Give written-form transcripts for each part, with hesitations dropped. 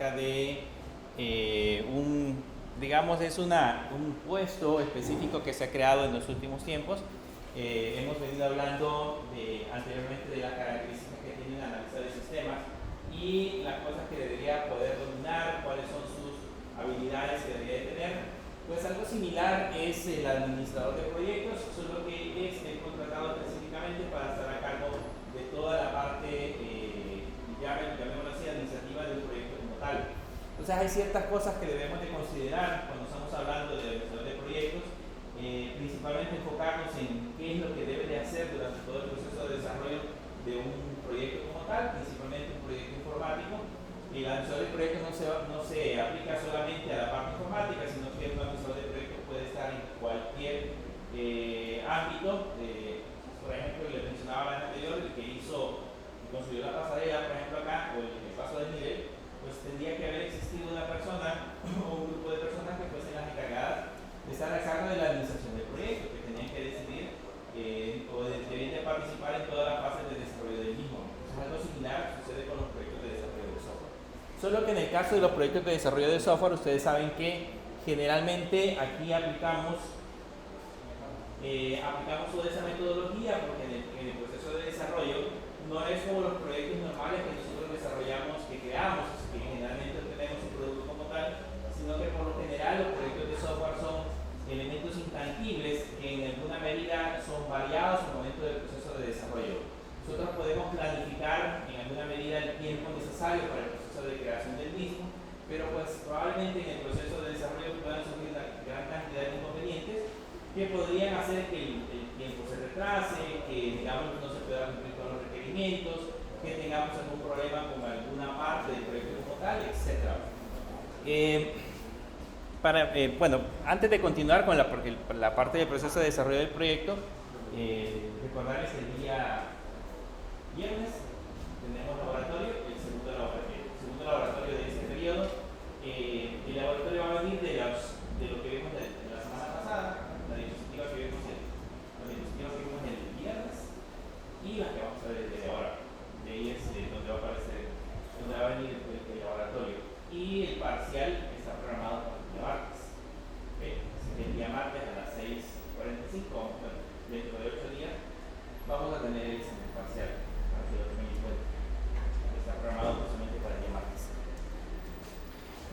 acerca de digamos, es un puesto específico que se ha creado en los últimos tiempos. Hemos venido hablando anteriormente de las características que tiene un analista de sistemas y las cosas que debería poder dominar, cuáles son sus habilidades que debería de tener. Pues algo similar es el administrador de proyectos, solo que es contratado específicamente para estar a cargo de toda la parte, llamémoslo así, administrativa del proyecto como tal. Entonces hay ciertas cosas que debemos de considerar cuando estamos hablando de administrador de proyectos, principalmente enfocarnos en qué es lo que debe de hacer durante todo el proceso de desarrollo de un proyecto como tal, principalmente un proyecto informático. El administrador de proyectos no se aplica solamente a la parte informática, sino que el administrador de proyectos puede estar en cualquier ámbito. Por ejemplo, le mencionaba el anterior, el que construyó la pasarela, por ejemplo acá, o el paso del nivel, pues tendría que haber existido una persona o un grupo de personas que fuesen las encargadas de estar a cargo de la administración del proyecto, que tenían que decidir o debían de participar en todas las fases de desarrollo del mismo. Es algo similar sucede con los proyectos de desarrollo de software. Solo que en el caso de los proyectos de desarrollo de software, ustedes saben que generalmente aquí aplicamos toda esa metodología, porque en el proceso de desarrollo no es como los proyectos normales que nosotros desarrollamos, que creamos, que generalmente obtenemos un producto como tal, sino que por lo general los proyectos de software son elementos intangibles que en alguna medida son variados al momento del proceso de desarrollo. Nosotros podemos planificar en alguna medida el tiempo necesario para el proceso de creación del mismo, pero pues probablemente en el proceso de desarrollo puedan surgir una gran cantidad de inconvenientes que podrían hacer que el tiempo se retrase, que digamos no se pueda cumplir con los requerimientos, que tengamos algún problema con alguna parte del proyecto como tal, etc. Bueno, antes de continuar con la parte del proceso de desarrollo del proyecto, recordarles que el día viernes tenemos laboratorio, el segundo laboratorio de este periodo. El laboratorio va a venir de lo que vimos de la semana pasada, la diapositiva que vimos el viernes y la que vamos a ver desde ahora. De ahí es donde va a aparecer, donde va a venir el laboratorio. Y el parcial está programado para el día martes. Así que el día martes a las 6:45, bueno, dentro de 8 días, vamos a tener el examen parcial, para que lo tengan en cuenta. Está programado justamente para el día martes.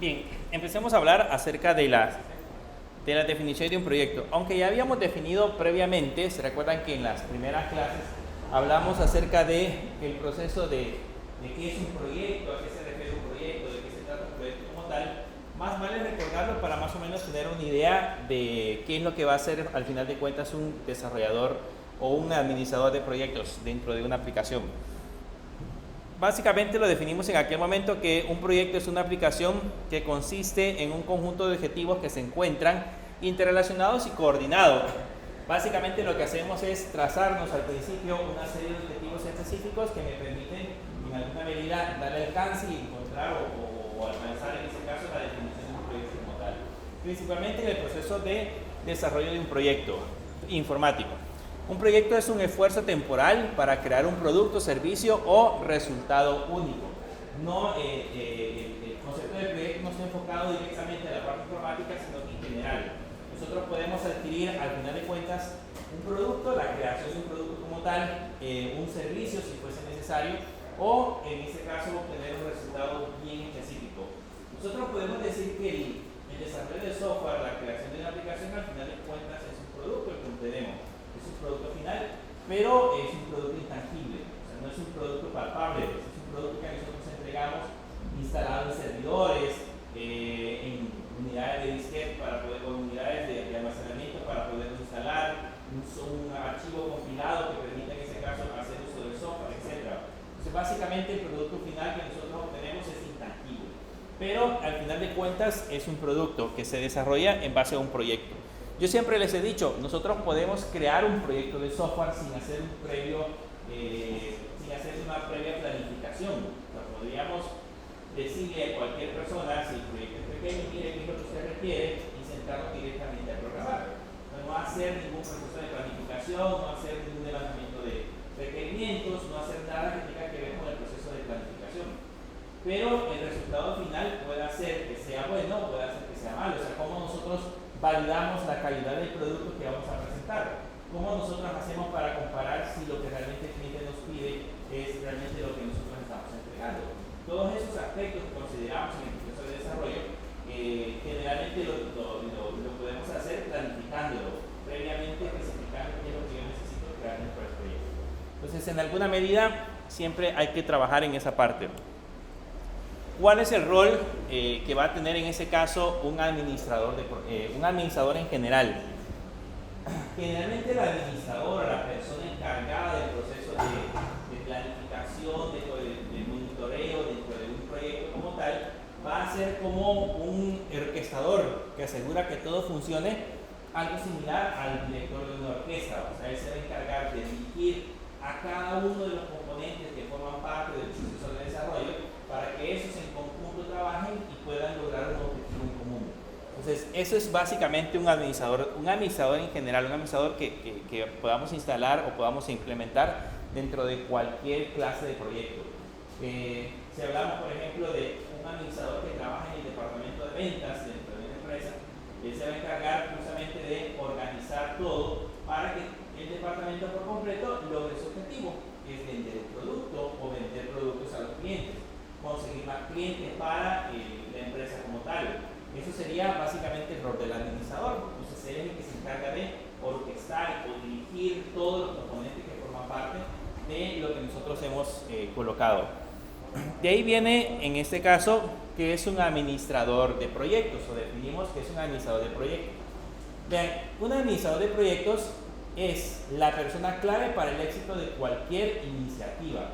Bien, empecemos a hablar acerca de la definición de un proyecto. Aunque ya habíamos definido previamente, se recuerdan que en las primeras clases hablamos acerca del proceso de qué es un proyecto, a qué se refiere un proyecto, de qué se trata un proyecto como tal. Más vale recordarlo para más o menos tener una idea de qué es lo que va a hacer al final de cuentas un desarrollador o un administrador de proyectos dentro de una aplicación. Básicamente lo definimos en aquel momento que un proyecto es una aplicación que consiste en un conjunto de objetivos que se encuentran interrelacionados y coordinados. Básicamente lo que hacemos es trazarnos al principio una serie de objetivos específicos que me permiten en alguna medida darle alcance y encontrar o alcanzar en este caso la definición de un proyecto como tal. Principalmente en el proceso de desarrollo de un proyecto informático. Un proyecto es un esfuerzo temporal para crear un producto, servicio o resultado único. No, el concepto de proyecto no está enfocado directamente a la parte informática, sino que en general. Nosotros podemos adquirir, al final de cuentas, un producto, la creación de un producto como tal, un servicio si fuese necesario, o en este caso obtener un resultado bien específico. Nosotros podemos decir que el desarrollo de software, la creación de una aplicación, al final de cuentas es un producto el que obtenemos. Es un producto final, pero es un producto intangible, o sea, no es un producto palpable, es un producto que nosotros entregamos instalado en servidores, en unidades de disquete o unidades de almacenamiento para poder instalar, un archivo compilado que permita en ese caso hacer uso del software, etc. Entonces básicamente el producto final que nosotros obtenemos es intangible, pero al final de cuentas es un producto que se desarrolla en base a un proyecto. Yo siempre les he dicho, nosotros podemos crear un proyecto de software sin hacer una previa planificación. O sea, podríamos decirle a cualquier persona, si el proyecto es pequeño, mire qué es lo que usted requiere y sentarnos directamente a programar. No hacer ningún proceso de planificación, no hacer ningún levantamiento de requerimientos, no hacer nada que tenga que ver con el proceso de planificación. pero el resultado final puede ser que sea bueno, puede ser que sea malo. O sea, cómo nosotros validamos la calidad del producto que vamos a presentar, cómo nosotros hacemos para comparar si lo que realmente el cliente nos pide es realmente lo que nosotros estamos entregando. Todos esos aspectos que consideramos en el proceso de desarrollo, generalmente lo podemos hacer planificándolo previamente, especificando qué es lo que yo necesito crear dentro del proyecto. Entonces, en alguna medida, siempre hay que trabajar en esa parte. ¿Cuál es el rol que va a tener en ese caso un administrador en general? Generalmente el administrador, la persona encargada del proceso de planificación, de monitoreo dentro de un proyecto como tal, va a ser como un orquestador que asegura que todo funcione, algo similar al director de una orquesta. O sea, él se va a encargar de dirigir a cada uno de los componentes que forman parte del proceso de desarrollo para que esos en conjunto trabajen y puedan lograr un objetivo en común. Entonces, eso es básicamente un administrador en general, un administrador que podamos instalar o podamos implementar dentro de cualquier clase de proyecto. Si hablamos, por ejemplo, de un administrador que trabaja en el departamento de ventas dentro de una empresa, él se va a encargar justamente de organizar todo para que el departamento por completo logre su objetivo, que es vender el producto o vender productos a los clientes, conseguir más clientes para la empresa como tal. Eso sería básicamente el rol del administrador. Entonces él es el que se encarga de orquestar o dirigir todos los componentes que forman parte de lo que nosotros hemos colocado. De ahí viene, en este caso, que es un administrador de proyectos, o definimos que es un administrador de proyectos. Vean, un administrador de proyectos es la persona clave para el éxito de cualquier iniciativa.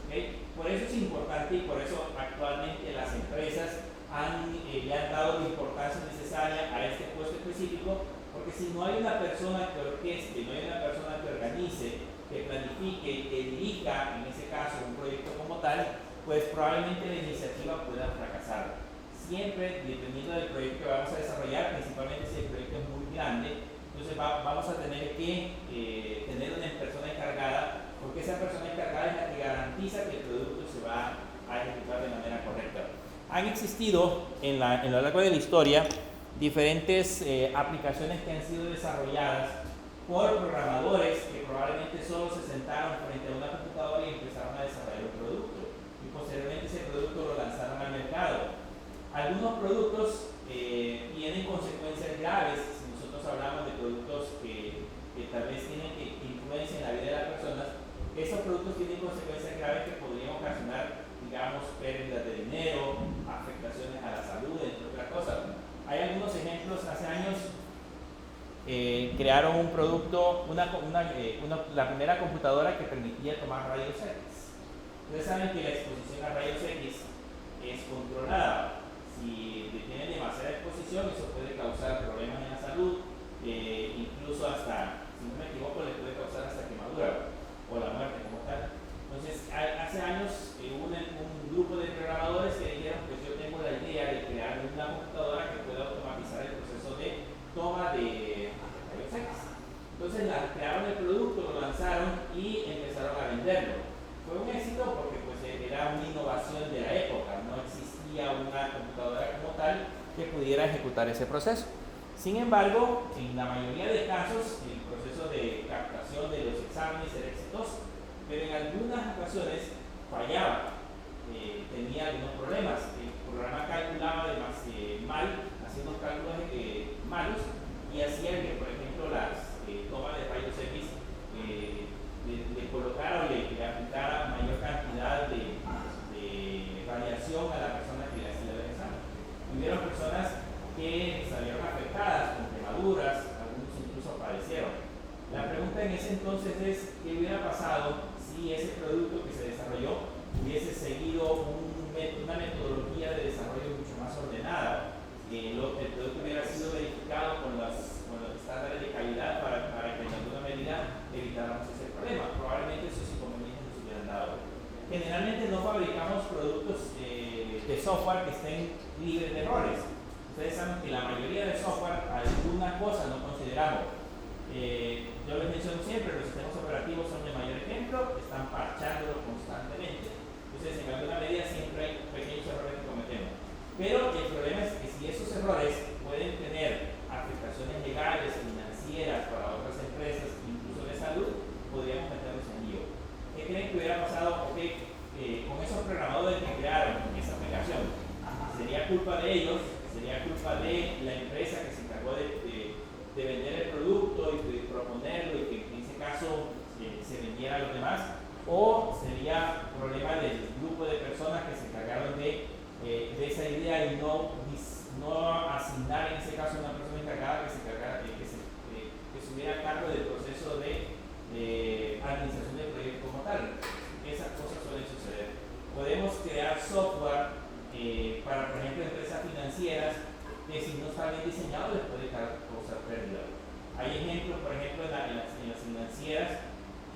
¿Okay? Por eso es importante y por eso actualmente las empresas le han dado la importancia necesaria a este puesto específico, porque si no hay una persona que orqueste, no hay una persona que organice, que planifique, que dirija, en ese caso, un proyecto como tal, pues probablemente la iniciativa pueda fracasar. Siempre, dependiendo del proyecto que vamos a desarrollar, principalmente si el proyecto es muy grande, entonces vamos a tener que tener una persona encargada, porque esa persona encargada es la que garantiza que el producto se va a ejecutar de manera correcta. Han existido en lo largo de la historia diferentes aplicaciones que han sido desarrolladas por programadores que probablemente solo se sentaron frente a una computadora y empezaron a desarrollar un producto y posteriormente ese producto lo lanzaron al mercado. Algunos productos tienen consecuencias graves. Si nosotros hablamos de productos que tal vez tienen influencia en la vida de las personas, esos productos tienen consecuencias graves que podrían ocasionar, digamos, pérdidas de dinero, afectaciones a la salud, entre otras cosas. Hay algunos ejemplos. Hace años crearon un producto, la primera computadora que permitía tomar rayos X. Ustedes saben que la exposición a rayos X es controlada. Si tienen demasiada exposición, eso puede causar problemas en la salud, incluso hasta, si no me equivoco, le puede causar hasta quemadura o la muerte como tal. Entonces, hace años hubo un grupo de programadores que dijeron: pues yo tengo la idea de crear una computadora que pueda automatizar el proceso de toma de rayos X. Entonces crearon el producto, lo lanzaron y empezaron a venderlo. Fue un éxito porque pues era una innovación de la época, no existía una computadora como tal que pudiera ejecutar ese proceso. Sin embargo, en la mayoría de casos el proceso de captación de los exámenes era exitoso, pero en algunas ocasiones fallaba, tenía algunos problemas. El programa calculaba mal, hacía unos cálculos malos y hacía que, por ejemplo, las tomas de rayos X le colocara o le aplicara mayor cantidad de radiación a la persona que le hacía el examen. Hubieron personas que salieron afectadas con quemaduras, algunos incluso padecieron. La pregunta en ese entonces es: ¿qué hubiera pasado si ese producto que se desarrolló hubiese seguido una metodología de desarrollo mucho más ordenada? El producto hubiera sido verificado con los estándares de calidad para que en alguna medida evitáramos ese problema. Probablemente esos inconvenientes nos hubieran dado. Generalmente no fabricamos productos de software que estén libres de errores. Ustedes saben que la mayoría de software alguna cosa no consideramos. Yo les menciono siempre, los sistemas operativos son el mayor ejemplo, están parchándolo constantemente. Entonces, en alguna medida siempre hay Pero el problema es que si esos errores pueden tener afectaciones legales, financieras para otras empresas, incluso de salud, podríamos meternos en lío. ¿Qué creen que hubiera pasado con esos programadores que crearon esa aplicación? ¿Sería culpa de ellos? ¿Sería culpa de la empresa que se encargó de vender el producto y de proponerlo y que en ese caso se vendiera a los demás? ¿O sería problema del grupo de personas que se encargaron de esa idea y no asignar en ese caso a una persona encargada que estuviera a cargo del proceso de administración del proyecto como tal? Esas cosas suelen suceder. Podemos crear software para, por ejemplo, empresas financieras que si no está bien diseñado les puede causar pérdida. Hay ejemplos, por ejemplo, en las financieras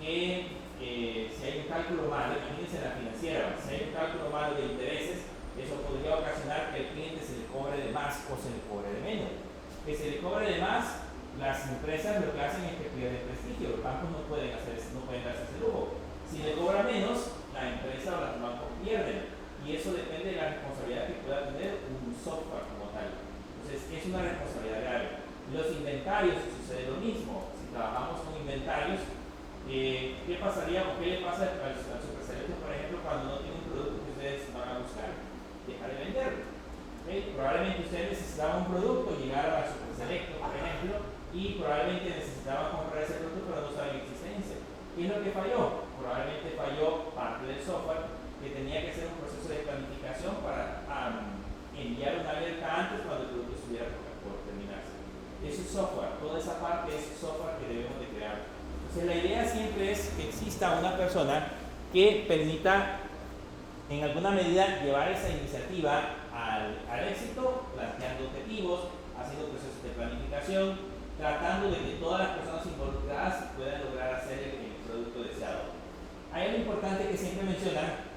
que si hay un cálculo malo, imagínense en la financiera, si hay un cálculo malo de intereses, eso podría ocasionar que el cliente se le cobre de más o se le cobre de menos. Que se le cobre de más, las empresas lo que hacen es que pierden prestigio, los bancos no pueden darse ese lujo. Si le cobra menos, la empresa o los bancos pierden. Y eso depende de la responsabilidad que pueda tener un software como tal. Entonces, es una responsabilidad grave. Los inventarios, sucede lo mismo. Si trabajamos con inventarios, ¿qué pasaría o qué le pasa al superselecto, por ejemplo, cuando no tiene un producto que ustedes van a buscar? Dejar de venderlo. Probablemente ustedes necesitaban un producto, llegaron al superselecto, por ejemplo, y probablemente necesitaban comprar ese producto, pero no saben existencia. ¿Qué es lo que falló? Probablemente falló parte del software, que tenía que hacer un proceso de planificación para enviar una alerta antes cuando el producto estuviera por terminarse. Eso es software, toda esa parte es software que debemos de crear. Entonces la idea siempre es que exista una persona que permita en alguna medida llevar esa iniciativa al éxito, planteando objetivos, haciendo procesos de planificación, tratando de que todas las personas involucradas puedan lograr hacer el producto deseado. Hay algo importante que siempre mencionan: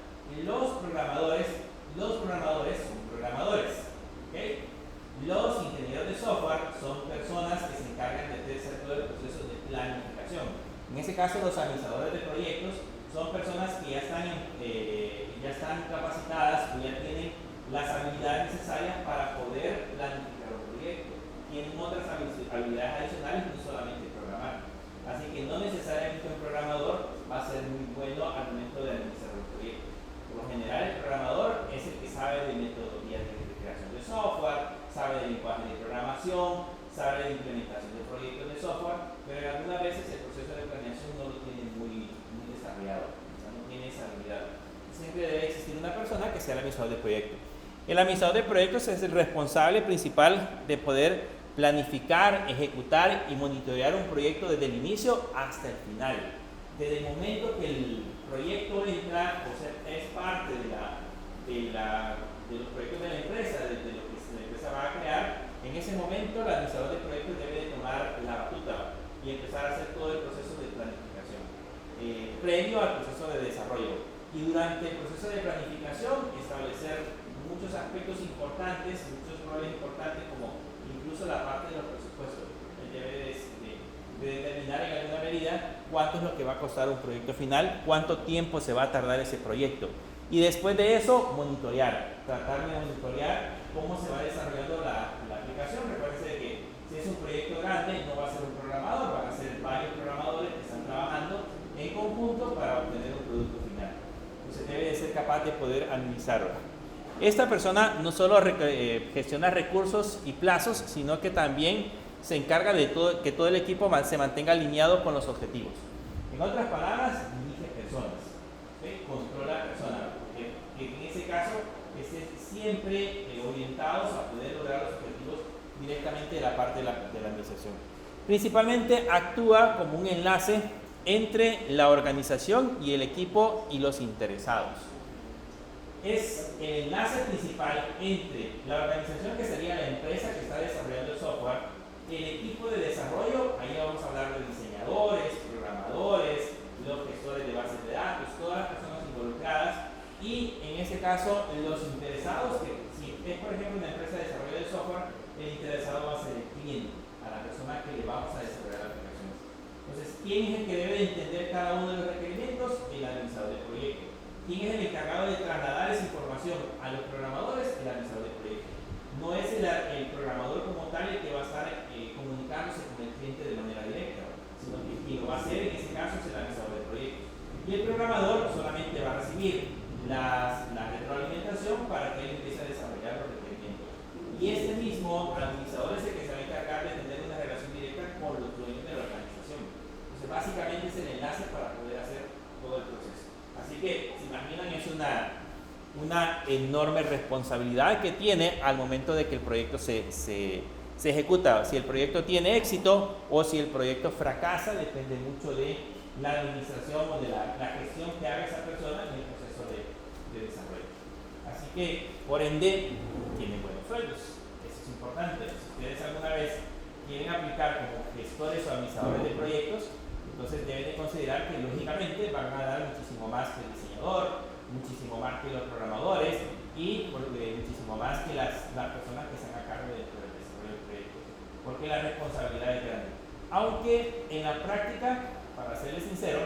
los programadores son programadores, ¿okay? Los ingenieros de software son personas que se encargan de hacer todo el proceso de planificación. En ese caso, los administradores de proyectos son personas que ya están capacitadas o ya tienen las habilidades necesarias para poder planificar un proyecto. Tienen otras habilidades adicionales, no solamente programar. Así que no necesariamente un programador va a ser muy bueno al momento de administrar un proyecto. Por lo general, el programador es el que sabe de metodologías de creación de software, sabe de lenguaje de programación, sabe de implementación de proyectos de software, pero algunas veces el proceso de planeación no lo tiene muy desarrollado, o sea, no tiene esa habilidad. Siempre debe existir una persona que sea el administrador de proyectos. El administrador de proyectos es el responsable principal de poder planificar, ejecutar y monitorear un proyecto desde el inicio hasta el final. Desde el momento que el proyecto entra, o sea, es parte de los proyectos de la empresa, de lo que la empresa va a crear, en ese momento el administrador de proyectos debe de tomar la batuta y empezar a hacer todo el proceso de planificación previo al proceso de desarrollo. Y durante el proceso de planificación establecer muchos aspectos importantes, muchos roles importantes, como incluso la parte de los presupuestos. Él debe de determinar en alguna medida cuánto es lo que va a costar un proyecto final, cuánto tiempo se va a tardar ese proyecto. Y después de eso, monitorear, tratar de monitorear cómo se va desarrollando la aplicación. Recuerden que si es un proyecto grande, no va a ser un programador, van a ser varios programadores que están trabajando en conjunto para obtener un producto final. Entonces debe de ser capaz de poder administrarlo. Esta persona no solo gestiona recursos y plazos, sino que también se encarga de que todo el equipo se mantenga alineado con los objetivos. En otras palabras, dirige personas, ¿sí? Controla personas, que en ese caso estén siempre orientados a poder lograr los objetivos directamente de la parte de la administración. Principalmente actúa como un enlace entre la organización y el equipo y los interesados. Es el enlace principal entre la organización, que sería la empresa que está desarrollando el software, el equipo de desarrollo, ahí vamos a hablar de diseñadores, programadores, los gestores de bases de datos, todas las personas involucradas, y en este caso los interesados, que si es por ejemplo una empresa de desarrollo de software, el interesado va a ser el cliente, a la persona que le vamos a desarrollar la aplicación. Entonces, ¿quién es el que debe entender cada uno de los requerimientos? El administrador del proyecto. ¿Quién es el encargado de trasladar esa información a los programadores? El administrador del proyecto. no es el programador como tal el que va a estar comunicándose con el cliente de manera directa, sino que quien lo va a hacer en ese caso es el administrador del proyecto. Y el programador solamente va a recibir la retroalimentación para que él empiece a desarrollar los requerimientos. Y este mismo administrador es el que se va a encargar de tener una relación directa con los dueños de la organización. Entonces, básicamente es el enlace para poder hacer todo el proceso. Así que, se imaginan, es una enorme responsabilidad que tiene al momento de que el proyecto se ejecuta. Si el proyecto tiene éxito o si el proyecto fracasa, depende mucho de la administración o de la gestión que haga esa persona en el proceso de desarrollo. Así que, por ende, tienen buenos sueldos. Eso es importante. Si ustedes alguna vez quieren aplicar como gestores o administradores de proyectos, entonces deben de considerar que lógicamente van a dar muchísimo más que el diseñador, muchísimo más que los programadores y muchísimo más que las personas que están a cargo del desarrollo del proyecto, porque la responsabilidad es grande. Aunque en la práctica, para serles sincero,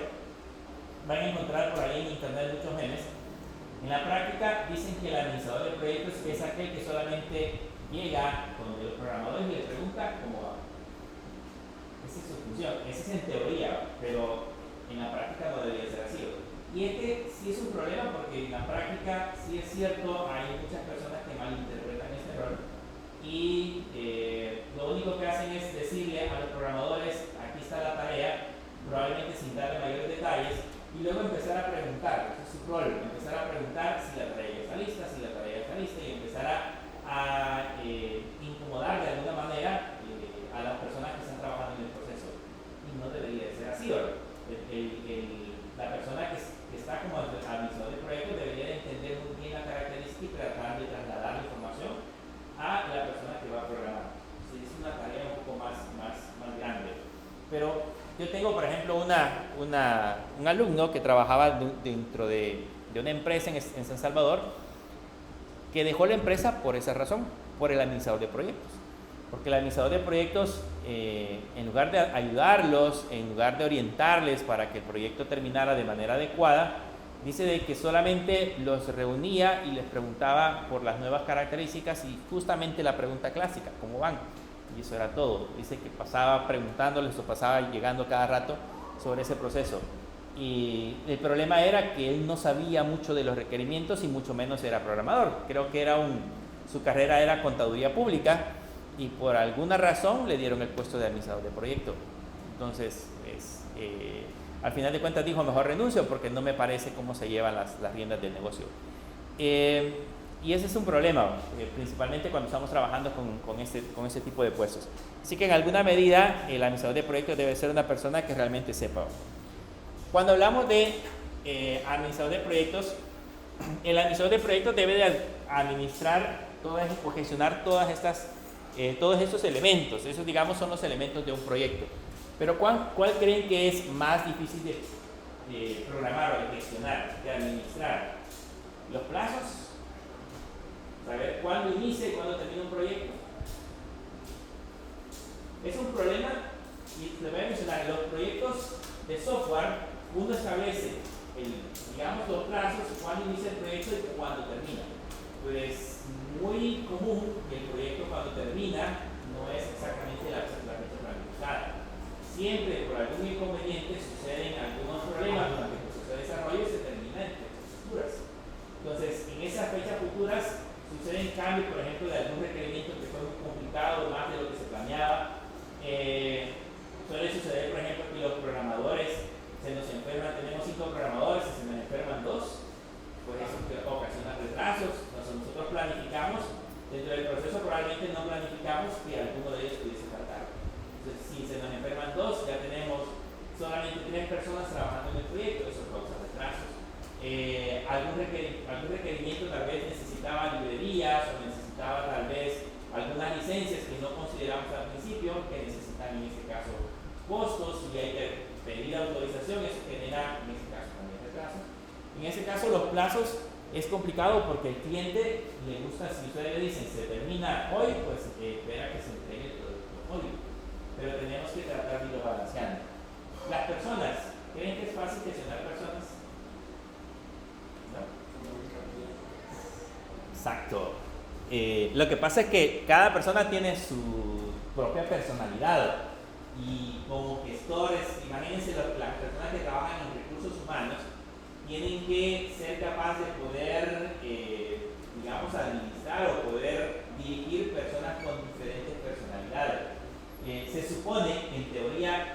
van a encontrar por ahí en internet muchos memes. En la práctica dicen que el administrador de proyectos es aquel que solamente llega con los programadores y les pregunta cómo va. Esa es su función, esa es en teoría, pero en la práctica no debería ser así. Y sí es un problema porque en la práctica sí es cierto, hay muchas personas que malinterpretan este error y lo único que hacen es decirle a los programadores, aquí está la tarea, probablemente sin darle mayores detalles, y luego empezar a preguntar, ese es su rol, empezar a preguntar si la tarea ya está lista, si la tarea ya está lista, y empezar a incomodar de alguna manera a las personas que están trabajando en el proceso. Y no debería de ser así, ¿verdad? La persona que está como administrador de proyectos debería de entender muy bien la característica y tratar de trasladar la información a la persona que va a programar. Entonces, es una tarea un poco más grande. Pero yo tengo, por ejemplo, un alumno que trabajaba dentro de una empresa en San Salvador, que dejó la empresa por esa razón, por el administrador de proyectos. Porque el administrador de proyectos, en lugar de ayudarlos, en lugar de orientarles para que el proyecto terminara de manera adecuada, dice de que solamente los reunía y les preguntaba por las nuevas características y justamente la pregunta clásica, ¿cómo van? Y eso era todo. Dice que pasaba preguntándoles o pasaba llegando cada rato sobre ese proceso. Y el problema era que él no sabía mucho de los requerimientos y mucho menos era programador. Creo que su carrera era contaduría pública y por alguna razón le dieron el puesto de administrador de proyecto. Entonces, al final de cuentas dijo, mejor renuncio porque no me parece cómo se llevan las riendas del negocio. Y ese es un problema, principalmente cuando estamos trabajando con este tipo de puestos. Así que en alguna medida el administrador de proyectos debe ser una persona que realmente sepa. Cuando hablamos de administrador de proyectos, el administrador de proyectos debe de administrar o gestionar todos estos elementos. Esos, digamos, son los elementos de un proyecto. Pero ¿cuál creen que es más difícil de programar o de gestionar, de administrar? ¿Los plazos? Saber cuándo inicia y cuándo termina un proyecto. Es un problema, y les voy a mencionar, los proyectos de software, uno establece los plazos, cuándo inicia el proyecto y cuándo termina. Pues muy común que el proyecto cuando termina no es exactamente la fecha planificada. Siempre por algún inconveniente suceden algunos problemas durante el proceso de desarrollo y se termina en fechas futuras. Entonces, en esas fechas futuras suceden cambios, por ejemplo, de algún requerimiento que fue muy complicado, más de lo que se planeaba. Suele suceder, por ejemplo, que los programadores se nos enferman, tenemos 5 programadores y se nos enferman 2, pues eso ocasiona retrasos. Nosotros planificamos, dentro del proceso probablemente no planificamos que alguno de ellos pudiese faltar. Entonces, si se nos enferman 2, ya tenemos solamente 3 personas trabajando en el proyecto, eso causa retrasos. Algún requerimiento tal vez necesitaba librerías o necesitaba tal vez algunas licencias que no consideramos al principio, que necesitan en este caso costos y hay que pedir autorización, eso genera en este caso también retrasos. En ese caso los plazos es complicado porque el cliente le gusta, si ustedes le dicen se termina hoy, pues espera que se entregue el producto hoy, pero tenemos que tratar de irlo balanceando. Las personas, ¿creen que es fácil gestionar personas? ¿No? Exacto. Lo que pasa es que cada persona tiene su propia personalidad y como gestores, imagínense las personas que trabajan en recursos humanos tienen que ser capaces de poder, digamos, administrar o poder dirigir personas con diferentes personalidades. Se supone, en teoría,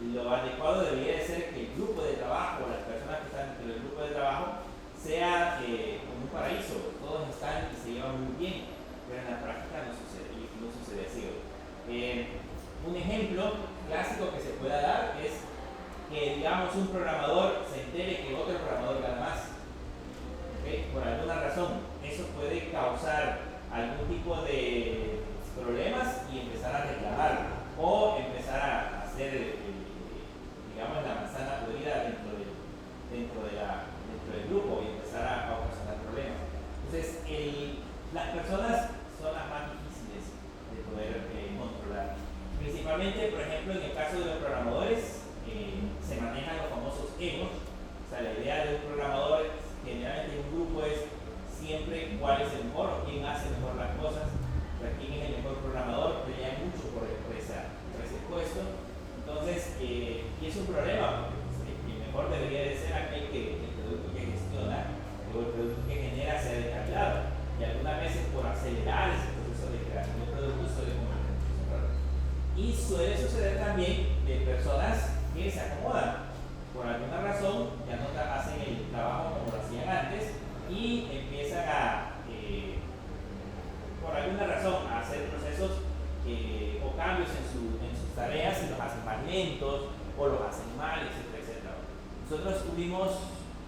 lo adecuado debería de ser que el grupo de trabajo, las personas que están dentro del grupo de trabajo, sea como un paraíso, todos están y se llevan muy bien, pero en la práctica no sucede así. Un ejemplo clásico que se pueda dar es que, digamos, un programador se entere que otro programador gana más, ¿okay? Por alguna razón. Eso puede causar algún tipo de problemas y empezar a reclamar o empezar a hacer, digamos, la manzana podrida dentro del grupo y empezar a ocasionar problemas. Entonces, las personas son las más difíciles de poder controlar. Principalmente, por ejemplo, en el caso de los programadores, se manejan los famosos egos. O sea, la idea de un programador generalmente en un grupo es siempre cuál es el mejor o quién hace mejor las cosas, o sea, quién es el mejor programador, pelea mucho por ese puesto. Entonces, y es un problema, porque el mejor debería de ser aquel que el producto que gestiona o el producto que genera sea de calidad. Y algunas veces por acelerar ese proceso de creación de productos suele cometer muchos errores. Y suele suceder también de personas que se acomodan. Por alguna razón ya no hacen el trabajo como lo hacían antes y empiezan por alguna razón, a hacer procesos o cambios en sus tareas y los hacen más lentos o los hacen mal, etcétera. Nosotros tuvimos,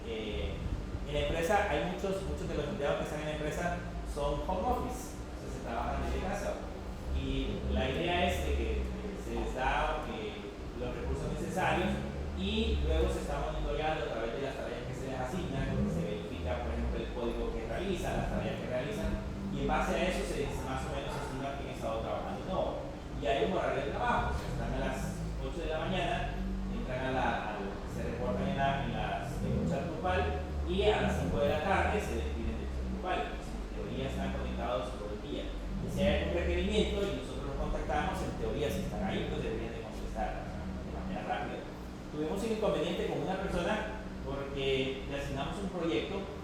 en la empresa, hay muchos de los empleados que están en la empresa son home office, o sea, se trabajan desde casa. Y la idea es de que se les da los recursos necesarios y luego se está monitoreando a través de las tareas que se les asignan, donde se verifica, por ejemplo, el código que realizan, las tareas que realizan, y en base a eso se dice más o menos estima quién ha estado trabajando y no. Y hay un horario de trabajo, o sea, están a las 8 de la mañana, entran se reportan en el chat grupal y a las 5 de la tarde se despiden del chat grupal. En teoría están conectados todo el día. Y si hay algún requerimiento y nosotros los contactamos, en teoría si están ahí, pues deberían de contestar de manera rápida. Tuvimos un inconveniente con una persona porque le asignamos un proyecto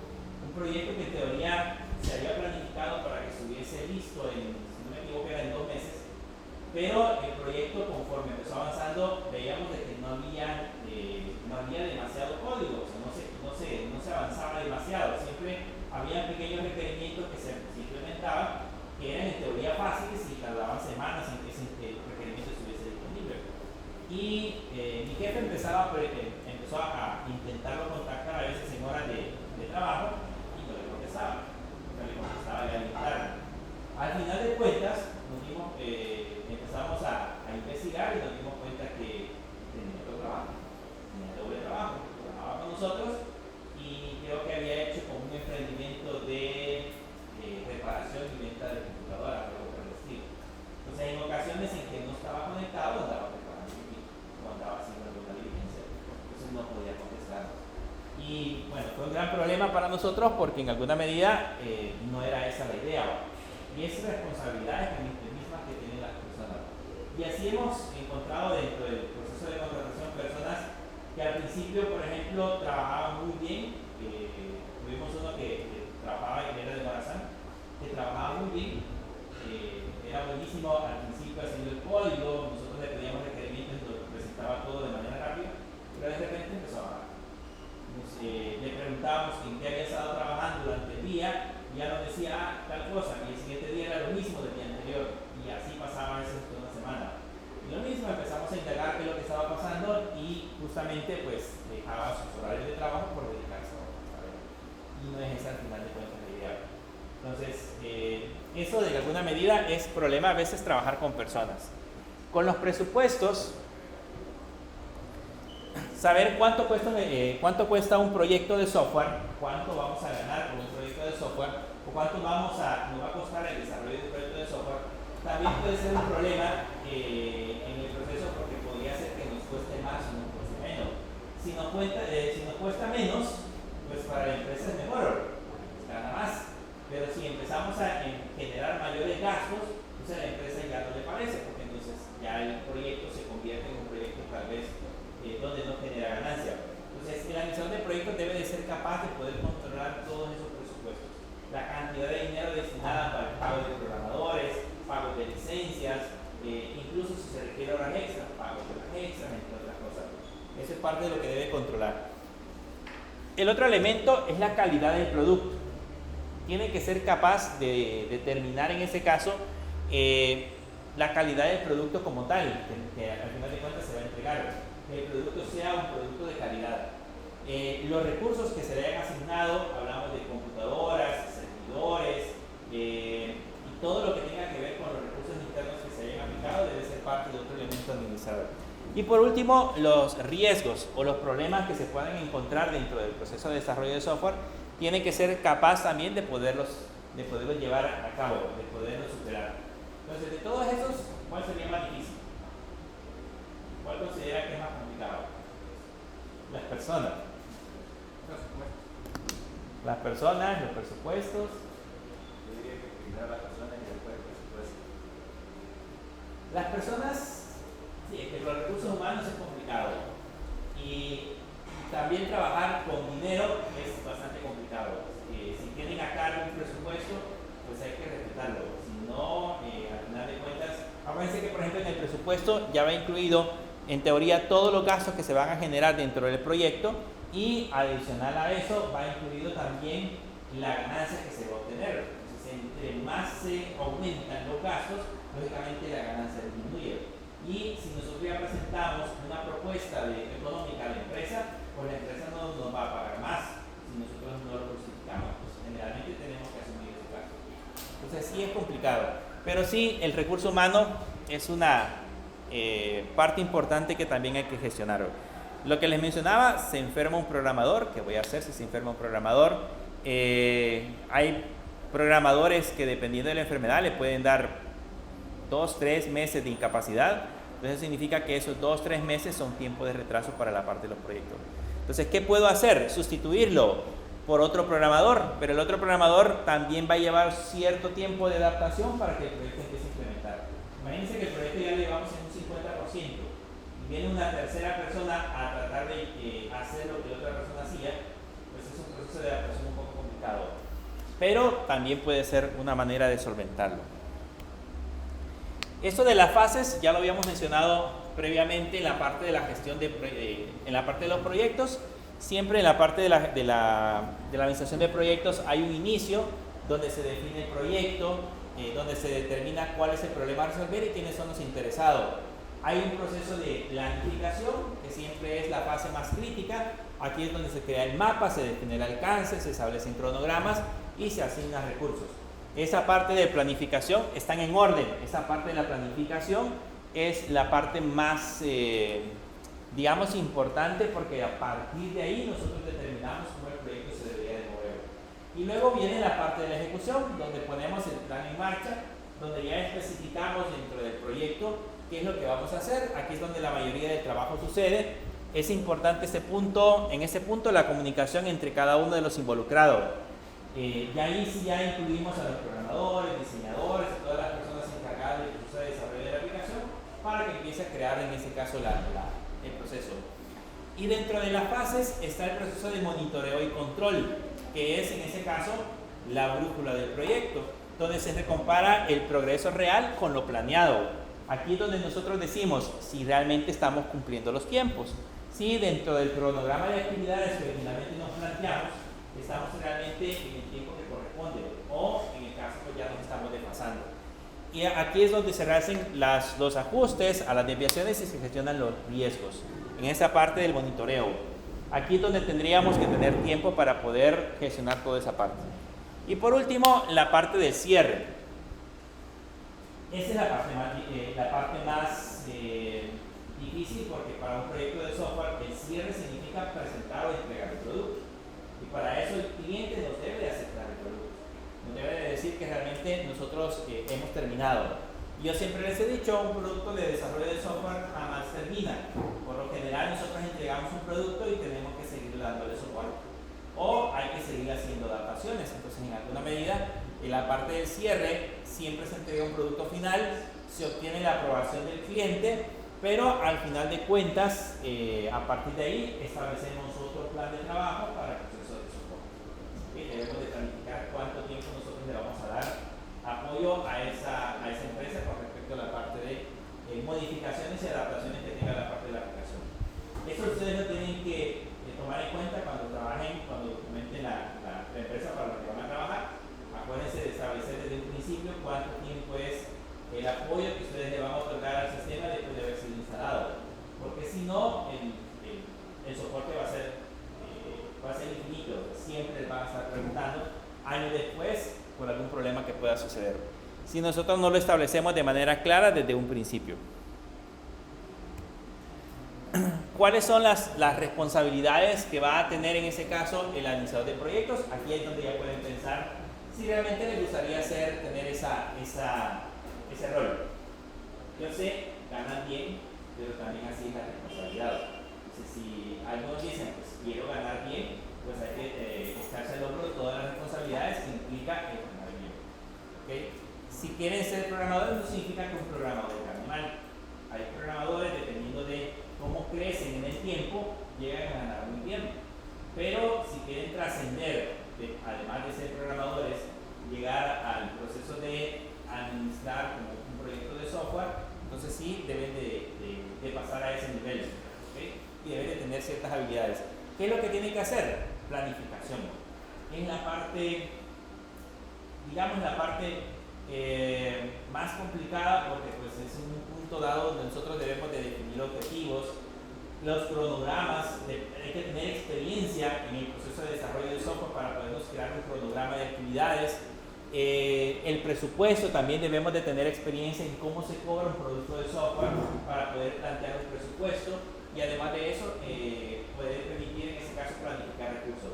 que en teoría se había planificado para que estuviese listo si no me equivoco era en 2 meses, pero el proyecto conforme empezó avanzando veíamos de que no había demasiado código, o sea, no se avanzaba demasiado, siempre había pequeños requerimientos que se implementaban que eran en teoría fáciles y tardaban semanas en que el requerimiento estuviese disponible. Y mi jefe empezó a intentarlo contactar a veces en horas de trabajo y no le contestaba, le alimentar. Al final de cuentas, empezamos a investigar y nos dimos cuenta que tenía otro trabajo, tenía doble trabajo, trabajaba con nosotros y creo que había hecho como un emprendimiento de reparación y venta de computadoras, algo por el estilo. Entonces, en ocasiones en que no estaba conectado, andaba preparando o andaba haciendo alguna diligencia, entonces no podía contestar. Y bueno, fue un gran problema para nosotros porque en alguna medida no era esa la idea. Y es responsabilidades mismas que tienen las personas. Y así hemos encontrado dentro del proceso de contratación personas que al principio, por ejemplo, trabajaban muy bien. Tuvimos uno que trabajaba en era de Morazán, que trabajaba muy bien. Era buenísimo al principio haciendo el código, nosotros le pedíamos requerimientos y lo presentaba todo de manera rápida, pero de repente empezó a bajar. Le preguntábamos en qué había estado trabajando durante el día y ya nos decía tal cosa, y el siguiente día era lo mismo del día anterior, y así pasaba eso toda una semana. Y lo mismo, empezamos a indagar qué es lo que estaba pasando y justamente pues dejaba sus horarios de trabajo por dedicarse a otra tarea. Y no es esa al final de cuentas la idea. Entonces, eso de alguna medida es problema a veces trabajar con personas. Con los presupuestos, saber cuánto cuesta un proyecto de software, cuánto vamos a ganar por un proyecto de software o cuánto nos va a costar el desarrollo de un proyecto de software, también puede ser un problema en el proceso porque podría ser que nos cueste más o nos cueste menos. Si nos cuesta menos, pues para la empresa es mejor, pues gana más. Pero si empezamos a capaz de poder controlar todos esos presupuestos. La cantidad de dinero destinada para el pago de programadores, pagos de licencias, incluso si se requiere horas extras, pagos de horas extras, entre otras cosas. Eso es parte de lo que debe controlar. El otro elemento es la calidad del producto. Tiene que ser capaz de determinar en ese caso la calidad del producto como tal, que al final de cuentas se va a entregar, que el producto sea un producto de calidad. Los recursos que se le hayan asignado, hablamos de computadoras, servidores, y todo lo que tenga que ver con los recursos internos que se hayan aplicado debe ser parte de otro elemento administrador. Y por último, los riesgos o los problemas que se pueden encontrar dentro del proceso de desarrollo de software tiene que ser capaz también de poderlos llevar a cabo, de poderlos superar. Entonces, de todos esos, ¿cuál sería más difícil? ¿Cuál considera que es más complicado? Las personas. Las personas, los presupuestos. Yo diría que primero las personas y después el presupuesto. Las personas, sí, es que los recursos humanos es complicado. Y también trabajar con dinero es bastante complicado. Si tienen a cargo un presupuesto, pues hay que respetarlo. Si no, al final de cuentas, acuérdense que por ejemplo en el presupuesto ya va incluido en teoría todos los gastos que se van a generar dentro del proyecto y adicional a eso va incluido también la ganancia que se va a obtener. Entonces, entre más se aumentan los gastos, lógicamente la ganancia disminuye. Y si nosotros ya presentamos una propuesta económica a la empresa, pues la empresa no nos va a pagar más si nosotros no lo justificamos. Pues generalmente tenemos que asumir ese gasto. Entonces sí es complicado, pero sí el recurso humano es una parte importante que también hay que gestionar. Lo que les mencionaba, se enferma un programador, ¿qué voy a hacer si se enferma un programador? Hay programadores que dependiendo de la enfermedad le pueden dar 2-3 meses de incapacidad. Entonces significa que esos 2-3 meses son tiempo de retraso para la parte de los proyectos. Entonces, ¿qué puedo hacer? Sustituirlo por otro programador, pero el otro programador también va a llevar cierto tiempo de adaptación para que el proyecto empiece a implementar. Imagínense que el proyecto ya lo llevamos en un 50% y viene una tercera persona a tratar de hacer lo que la otra persona hacía, pues es un proceso de adaptación un poco complicado, pero también puede ser una manera de solventarlo. Esto de las fases ya lo habíamos mencionado previamente en la parte de la gestión en la parte de los proyectos. Siempre en la parte de la administración de proyectos hay un inicio donde se define el proyecto, donde se determina cuál es el problema a resolver y quiénes son los interesados. Hay un proceso de planificación que siempre es la fase más crítica. Aquí es donde se crea el mapa, se define el alcance, se establecen cronogramas y se asignan recursos. Esa parte de planificación están en orden. Esa parte de la planificación es la parte más, digamos, importante porque a partir de ahí nosotros determinamos cómo el proyecto se debería de mover. Y luego viene la parte de la ejecución, donde ponemos el plan en marcha, donde ya especificamos dentro del proyecto qué es lo que vamos a hacer. Aquí es donde la mayoría del trabajo sucede. Es importante este punto, en este punto la comunicación entre cada uno de los involucrados. Y ahí sí ya incluimos a los programadores, diseñadores, a todas las personas encargadas del proceso de desarrollo de la aplicación para que empiece a crear en este caso el proceso. Y dentro de las fases está el proceso de monitoreo y control, que es en ese caso la brújula del proyecto, donde se compara el progreso real con lo planeado. Aquí es donde nosotros decimos si realmente estamos cumpliendo los tiempos, si dentro del cronograma de actividades que finalmente nos planteamos estamos realmente en el tiempo que corresponde o en el caso pues ya nos estamos desfasando. Y aquí es donde se hacen los ajustes a las desviaciones y se gestionan los riesgos en esa parte del monitoreo. Aquí es donde tendríamos que tener tiempo para poder gestionar toda esa parte. Y por último, la parte del cierre. Esa es la parte más difícil porque para un proyecto de software el cierre significa presentar o entregar el producto. Y para eso el cliente nos debe de aceptar el producto. Nos debe de decir que realmente nosotros hemos terminado. Yo siempre les he dicho, un producto de desarrollo de software jamás termina. Por lo general nosotros entregamos un producto y tenemos que seguir dándole soporte. O hay que seguir haciendo adaptaciones. Entonces en alguna medida, en la parte del cierre, siempre se entrega un producto final, se obtiene la aprobación del cliente, pero al final de cuentas, a partir de ahí, establecemos otro plan de trabajo para que el proceso de Debemos de planificar cuánto tiempo nosotros le vamos a dar apoyo a esa empresa con respecto a la parte de modificaciones y adaptaciones que tenga la parte de la aplicación. Eso ustedes lo tienen que tomar en cuenta cuando trabajen, cuando documenten la empresa para la que van a trabajar. Acuérdense de establecer desde un principio cuánto tiempo es el apoyo que ustedes le van a otorgar al sistema después de haber sido instalado, porque si no el soporte va a ser infinito, siempre les van a estar preguntando años después por algún problema que pueda suceder si nosotros no lo establecemos de manera clara desde un principio. ¿Cuáles son las responsabilidades que va a tener en ese caso el administrador de proyectos? Aquí es donde ya pueden pensar si realmente les gustaría tener ese rol. Yo sé, ganan bien, pero también así es la responsabilidad. Entonces, si algunos dicen, pues quiero ganar bien, pues hay que echarse al hombro todas las responsabilidades que implica el ganar bien. ¿Okay? Si quieren ser programadores, no significa que un programador gane mal. Hay programadores, dependiendo de cómo crecen en el tiempo, llegan a ganar muy bien. Pero si quieren trascender, además de ser programadores, llegar al proceso de administrar como un proyecto de software, entonces sí deben de pasar a ese nivel, ¿okay? Y deben de tener ciertas habilidades. ¿Qué es lo que tienen que hacer? Planificación. En la parte, digamos, la parte más complicada, porque pues es un punto dado donde nosotros debemos de definir objetivos, los cronogramas, hay que tener experiencia en el proceso de desarrollo de software para podernos crear un cronograma de actividades. El presupuesto, también debemos de tener experiencia en cómo se cobra un producto de software para poder plantear un presupuesto, y además de eso poder permitir en ese caso planificar recursos.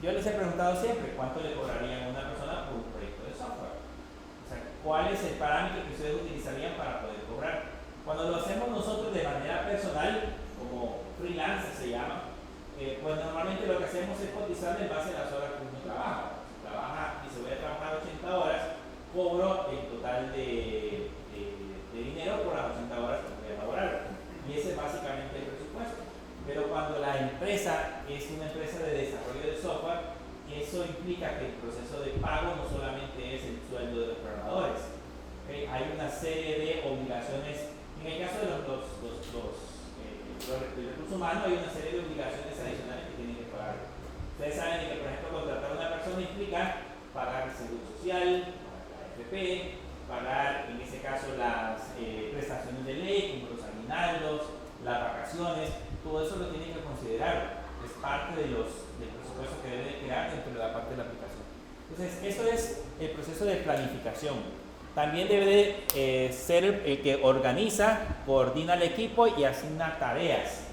Yo les he preguntado siempre cuánto le cobrarían a una persona por un proyecto de software, o sea, cuál es el parámetro que ustedes utilizarían para poder cobrar. Cuando lo hacemos nosotros de manera personal, como freelance se llama, pues normalmente lo que hacemos es cotizar en base a las horas que uno trabaja. Y se voy a trabajar 80 horas, cobro el total de dinero por las 80 horas que voy a laborar. Y ese es básicamente el presupuesto. Pero cuando la empresa es una empresa de desarrollo de software, eso implica que el proceso de pago no solamente es el sueldo de los programadores. ¿Okay? Hay una serie de obligaciones. En el caso de los recursos humanos, hay una serie de obligaciones adicionales que tienen que pagar. Ustedes saben que, por ejemplo, contratar a una persona implica pagar el seguro social, pagar la AFP, pagar, en ese caso, las prestaciones de ley, como los aguinaldos, las vacaciones, todo eso lo tienen que considerar. Es parte del presupuesto que debe crear dentro de la parte de la aplicación. Entonces, eso es el proceso de planificación. También debe de ser el que organiza, coordina el equipo y asigna tareas.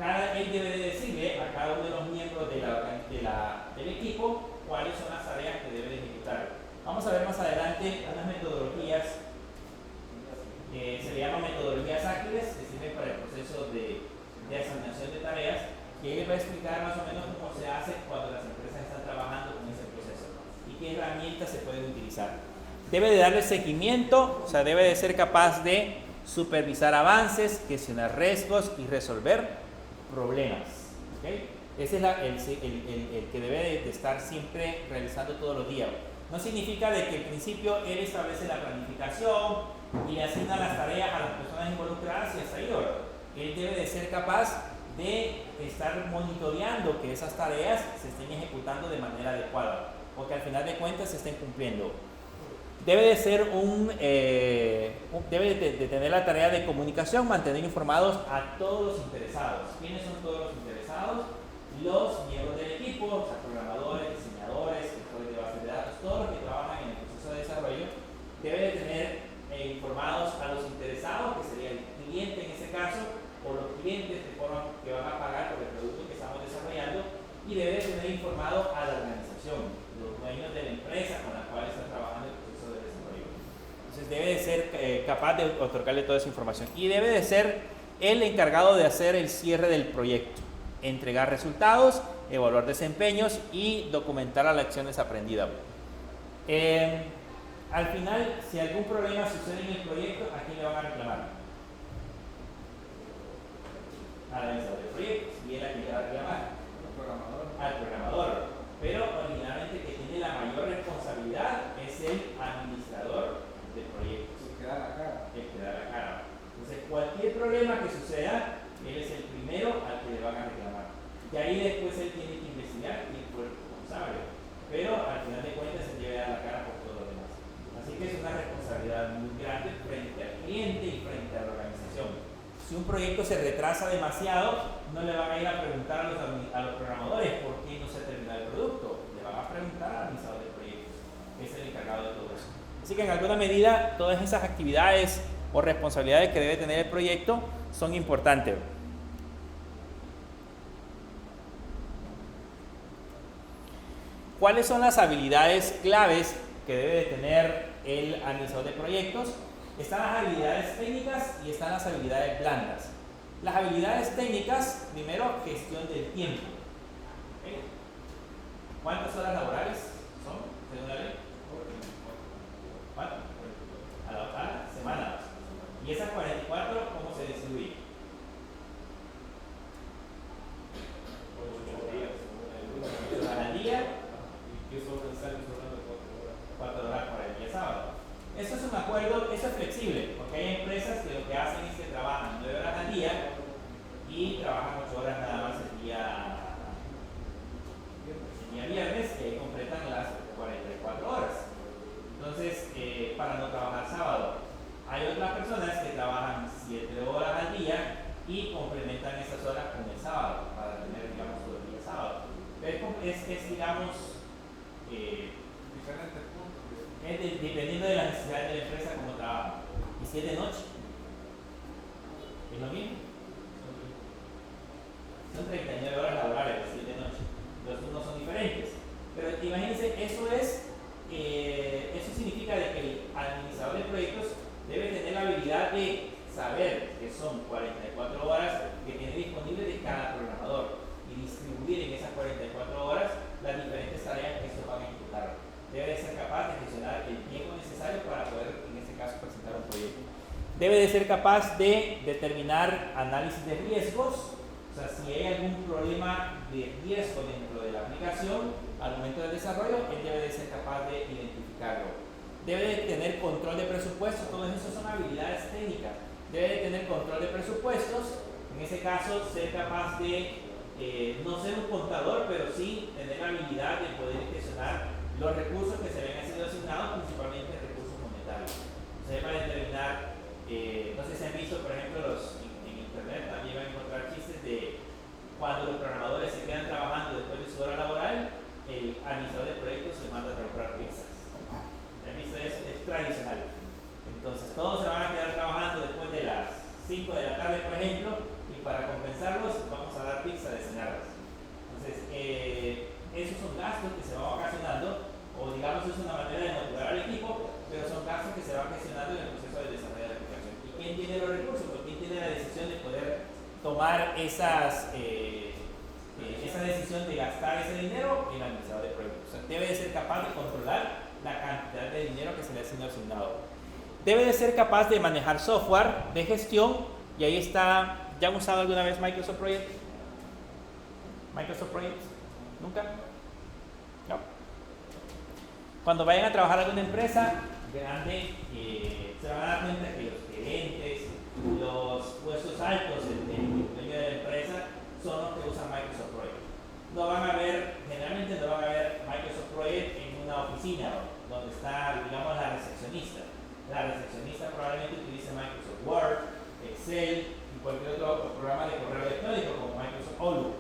Él debe de decirle a cada uno de los miembros del equipo cuáles son las tareas que debe de ejecutar. Vamos a ver más adelante unas metodologías, se le llaman metodologías ágiles, que sirven para el proceso de asignación de tareas, y él va a explicar más o menos cómo se hace cuando las empresas están trabajando con ese proceso y qué herramientas se pueden utilizar. Debe de darle seguimiento, o sea, debe de ser capaz de supervisar avances, gestionar riesgos y resolver problemas. ¿Okay? Ese es el que debe de estar siempre realizando todos los días. No significa de que al principio él establece la planificación y le asigna las tareas a las personas involucradas y hasta ahí. Él debe de ser capaz de estar monitoreando que esas tareas se estén ejecutando de manera adecuada, o que al final de cuentas se estén cumpliendo. Debe de ser debe de tener la tarea de comunicación, mantener informados a todos los interesados. ¿Quiénes son todos los interesados? Los miembros del equipo, o sea, programadores, diseñadores, gestores de bases de datos, todos los que trabajan en el proceso de desarrollo. Debe de tener informados a los interesados, que sería el cliente en ese caso, o los clientes de forma que van a pagar por el producto que estamos desarrollando, y debe de tener informado a la organización, los dueños de la empresa con la cual está trabajando el proceso de desarrollo. Entonces debe de ser capaz de otorgarle toda esa información, y debe de ser el encargado de hacer el cierre del proyecto, entregar resultados, evaluar desempeños y documentar las lecciones aprendidas. Al final, si algún problema sucede en el proyecto, ¿a quién le van a reclamar? Al administrador del proyecto, y él a quién le va a reclamar. Al programador. Pero problema que suceda, él es el primero al que le van a reclamar. Y ahí después él tiene que investigar quién fue el responsable. Pero al final de cuentas se debe dar la cara por todo lo demás. Así que es una responsabilidad muy grande frente al cliente y frente a la organización. Si un proyecto se retrasa demasiado, no le van a ir a preguntar a los programadores por qué no se termina el producto. Le van a preguntar al administrador del proyecto, que es el encargado de todo eso. Así que en alguna medida todas esas actividades o responsabilidades que debe tener el proyecto son importantes. ¿Cuáles son las habilidades claves que debe de tener el administrador de proyectos? Están las habilidades técnicas y están las habilidades blandas. Las habilidades técnicas, primero, gestión del tiempo. ¿Okay? ¿Cuántas horas laborales son, según la ley? ¿Cuánto? A la semana. ¿Y esas 44 cómo se distribuyen? 8 horas al día. 4 horas para el día sábado. Eso es un acuerdo, eso es flexible, porque hay empresas que lo que hacen es que trabajan 9 horas al día y trabajan 8 horas nada más el día viernes, que completan las 44 horas. Entonces, para no trabajar sábado. Hay otras personas que trabajan 7 horas al día y complementan esas horas con el sábado, para tener, digamos, todo el día sábado. Es digamos, diferentes puntos. Dependiendo de la necesidad de la empresa, cómo trabaja. ¿Y si es de noche? ¿Es lo mismo? Son 39 horas laborales, si es de noche. Los turnos son diferentes. Pero imagínense, eso significa de que el administrador de proyectos debe tener la habilidad de saber que son 44 horas que tiene disponible de cada programador y distribuir en esas 44 horas las diferentes tareas que estos van a ejecutar. Debe de ser capaz de gestionar el tiempo necesario para poder, en este caso, presentar un proyecto. Debe de ser capaz de determinar análisis de riesgos, o sea, si hay algún problema de riesgo dentro de la aplicación al momento del desarrollo, él debe de ser capaz de identificarlo. Debe de tener control de presupuestos, todas esas son habilidades técnicas. Debe de tener control de presupuestos, en ese caso ser capaz de no ser un contador, pero sí tener la habilidad de poder gestionar los recursos que se habían sido asignados, principalmente recursos monetarios. O sea, para determinar, no sé si han visto, por ejemplo, en internet también van a encontrar chistes de cuando los programadores se quedan trabajando después de su hora laboral, el administrador de proyectos se manda a comprar pizzas. ¿Han visto eso? Es tradicional. Entonces, todos se van a quedar trabajando después de las 5 de la tarde, por ejemplo, y para compensarlos, vamos a dar pizza de cenarlas. Entonces, esos son gastos que se van ocasionando, o digamos es una manera de motivar al equipo, pero son gastos que se van gestionando en el proceso de desarrollo de la aplicación. ¿Y quién tiene los recursos? Pues quién tiene la decisión de poder tomar esa decisión de gastar ese dinero. El administrador de proyectos. O sea, debe de ser capaz de controlar la cantidad de dinero que se le ha sido asignado. Debe de ser capaz de manejar software de gestión, y ahí está. ¿Ya han usado alguna vez Microsoft Project? ¿Microsoft Project? ¿Nunca? No. Cuando vayan a trabajar en alguna empresa grande, se van a dar cuenta que los gerentes, los puestos altos del dueño de la empresa son los que usan Microsoft Project. No van a ver, generalmente no van a ver Microsoft Project en una oficina donde está, digamos, la recepcionista. La recepcionista probablemente utilice Microsoft Word, Excel y cualquier otro programa de correo electrónico como Microsoft Outlook.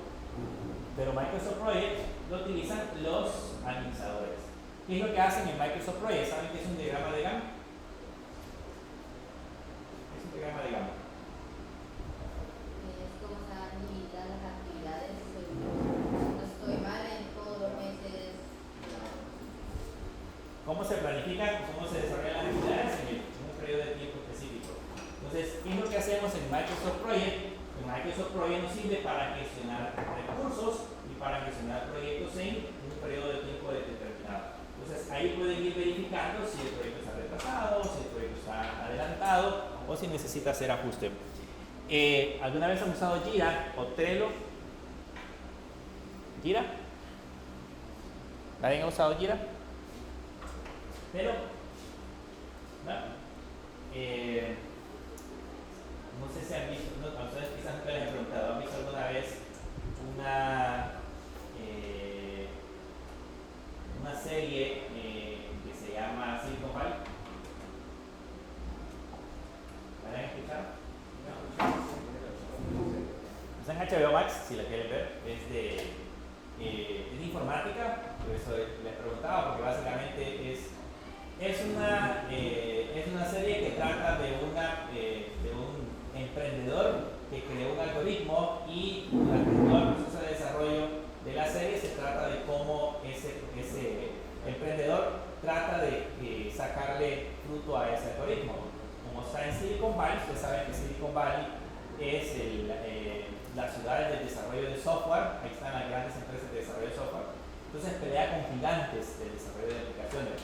Pero Microsoft Project lo utilizan los administradores. ¿Qué es lo que hacen en Microsoft Project? ¿Saben qué es un diagrama de Gantt? Es un diagrama de Gantt. Es como están divididas las actividades, no estoy mal en todos los meses. ¿Cómo se planifican? ¿Cómo se desarrollan las actividades en un periodo de tiempo específico? Entonces, ¿qué es lo que hacemos en Microsoft Project? En Microsoft Project nos sirve para gestionar recursos y para gestionar proyectos en un periodo de tiempo determinado. Entonces, ahí pueden ir verificando si el proyecto está retrasado, si el proyecto está adelantado o si necesita hacer ajuste. ¿Alguna vez han usado Jira o Trello? ¿Jira? ¿Nadie ha usado Jira? Pero, ¿no? No sé si han visto Está en HBO Max, si la quieren ver, es de informática, por eso les preguntaba, porque básicamente es una serie que trata de un emprendedor que creó un algoritmo y durante todo el proceso de desarrollo de la serie se trata de cómo ese emprendedor trata de sacarle fruto a ese algoritmo. Como está en Silicon Valley, ustedes saben que Silicon Valley es las ciudades del desarrollo de software, ahí están las grandes empresas de desarrollo de software, entonces pelea con gigantes del desarrollo de aplicaciones.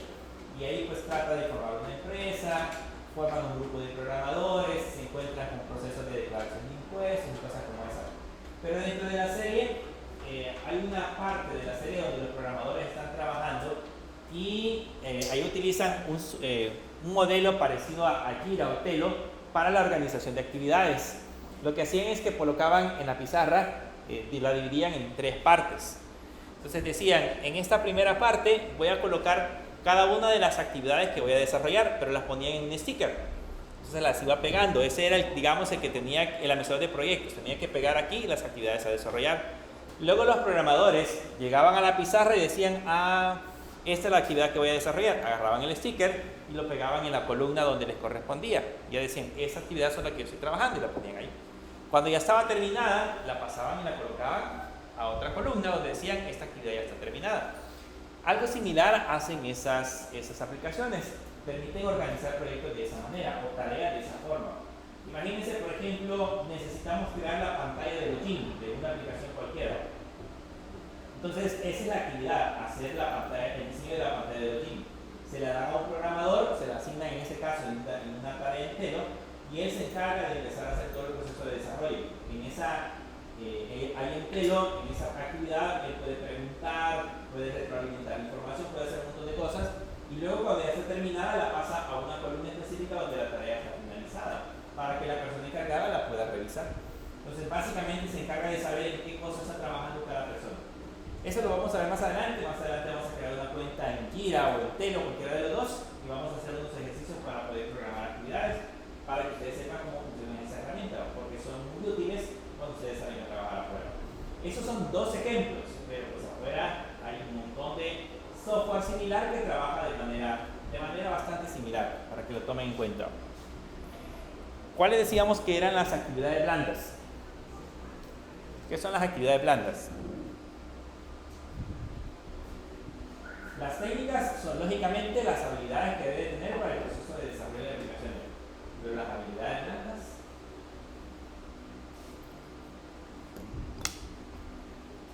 Y ahí pues trata de formar una empresa, forman un grupo de programadores, se encuentran con procesos de declaración de impuestos y cosas como esas. Pero dentro de la serie hay una parte de la serie donde los programadores están trabajando y ahí utilizan un modelo parecido a Jira o Trello para la organización de actividades. Lo que hacían es que colocaban en la pizarra y la dividían en 3 partes. Entonces decían, en esta primera parte voy a colocar cada una de las actividades que voy a desarrollar, pero las ponían en un sticker. Entonces las iba pegando. Ese era, digamos, el que tenía el administrador de proyectos. Tenía que pegar aquí las actividades a desarrollar. Luego los programadores llegaban a la pizarra y decían, esta es la actividad que voy a desarrollar. Agarraban el sticker y lo pegaban en la columna donde les correspondía. Ya decían, esa actividad es la que yo estoy trabajando y la ponían ahí. Cuando ya estaba terminada, la pasaban y la colocaban a otra columna donde decían, esta actividad ya está terminada. Algo similar hacen esas aplicaciones. Permiten organizar proyectos de esa manera o tareas de esa forma. Imagínense, por ejemplo, necesitamos crear la pantalla de login de una aplicación cualquiera. Entonces, esa es la actividad, hacer el diseño de la pantalla de login. Se la dan a un programador, se la asigna en ese caso en una tarea entero, y él se encarga de empezar a hacer todo el proceso de desarrollo. Hay en Trello, en esa actividad, él puede preguntar, puede retroalimentar información, puede hacer un montón de cosas, y luego cuando ya está terminada la pasa a una columna específica donde la tarea está finalizada, para que la persona encargada la pueda revisar. Entonces básicamente se encarga de saber en qué cosas está trabajando cada persona. Eso lo vamos a ver más adelante vamos a crear una cuenta en Jira o en Trello, cualquiera de los dos, y vamos a hacer unos ejercicios para poder programar actividades, para que ustedes sepan cómo funciona esa herramienta, porque son muy útiles cuando ustedes salen a trabajar afuera. Esos son 2 ejemplos, pero pues afuera hay un montón de software similar que trabaja de manera bastante similar, para que lo tomen en cuenta. ¿Cuáles decíamos que eran las actividades blandas? ¿Qué son las actividades blandas? Las técnicas son lógicamente las habilidades que debe tener para el proceso de desarrollo de aplicaciones, pero las habilidades blandas,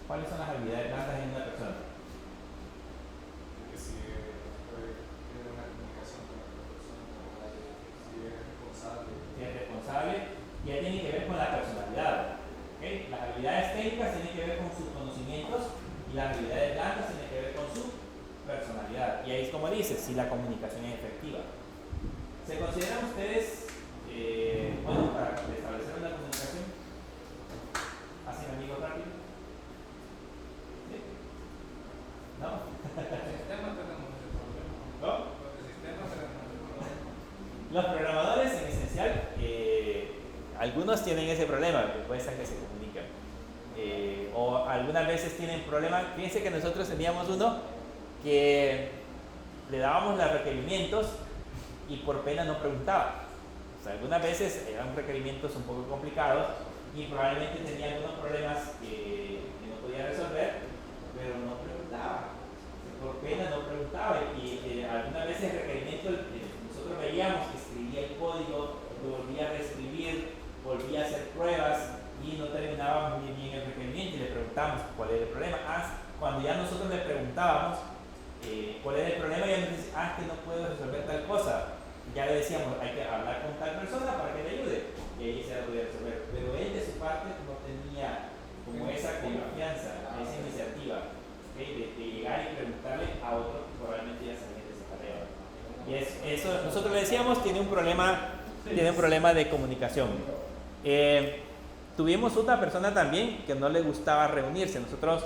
¿cuáles son las habilidades blandas en una persona? Que si tiene una comunicación con otra persona, si es responsable. Si es responsable, ya tiene que ver con la personalidad. ¿Okay? Las habilidades técnicas tienen que ver con sus conocimientos y las habilidades blandas tienen que ver con su personalidad. Y ahí es como dice, si la comunicación es efectiva. ¿Se consideran ustedes bueno para establecer una comunicación? ¿Hacen amigos rápido? ¿Sí? ¿No? ¿No? Los programadores en esencial, algunos tienen ese problema, que cuesta que se comunican. O algunas veces tienen problemas. Fíjense que nosotros teníamos uno que le dábamos los requerimientos y por pena no preguntaba. O sea, algunas veces eran requerimientos un poco complicados y probablemente tenía algunos problemas que no podía resolver, pero no preguntaba. Por pena no preguntaba y algunas veces el requerimiento nosotros veíamos que escribía el código, lo volvía a reescribir, volvía a hacer pruebas y no terminaba muy bien el requerimiento y le preguntábamos cuál era el problema. Cuando ya nosotros le preguntábamos cuál era el problema, ya nos dice, que no puedo resolver tal cosa. Ya le decíamos, hay que hablar con tal persona para que le ayude. Y ahí se la podía resolver. Pero él de su parte no tenía como esa confianza, esa iniciativa, ¿okay? de llegar y preguntarle a otro que probablemente ya sabía de esa tarea. Y eso, nosotros le decíamos, tiene un problema de comunicación. Tuvimos otra persona también que no le gustaba reunirse. Nosotros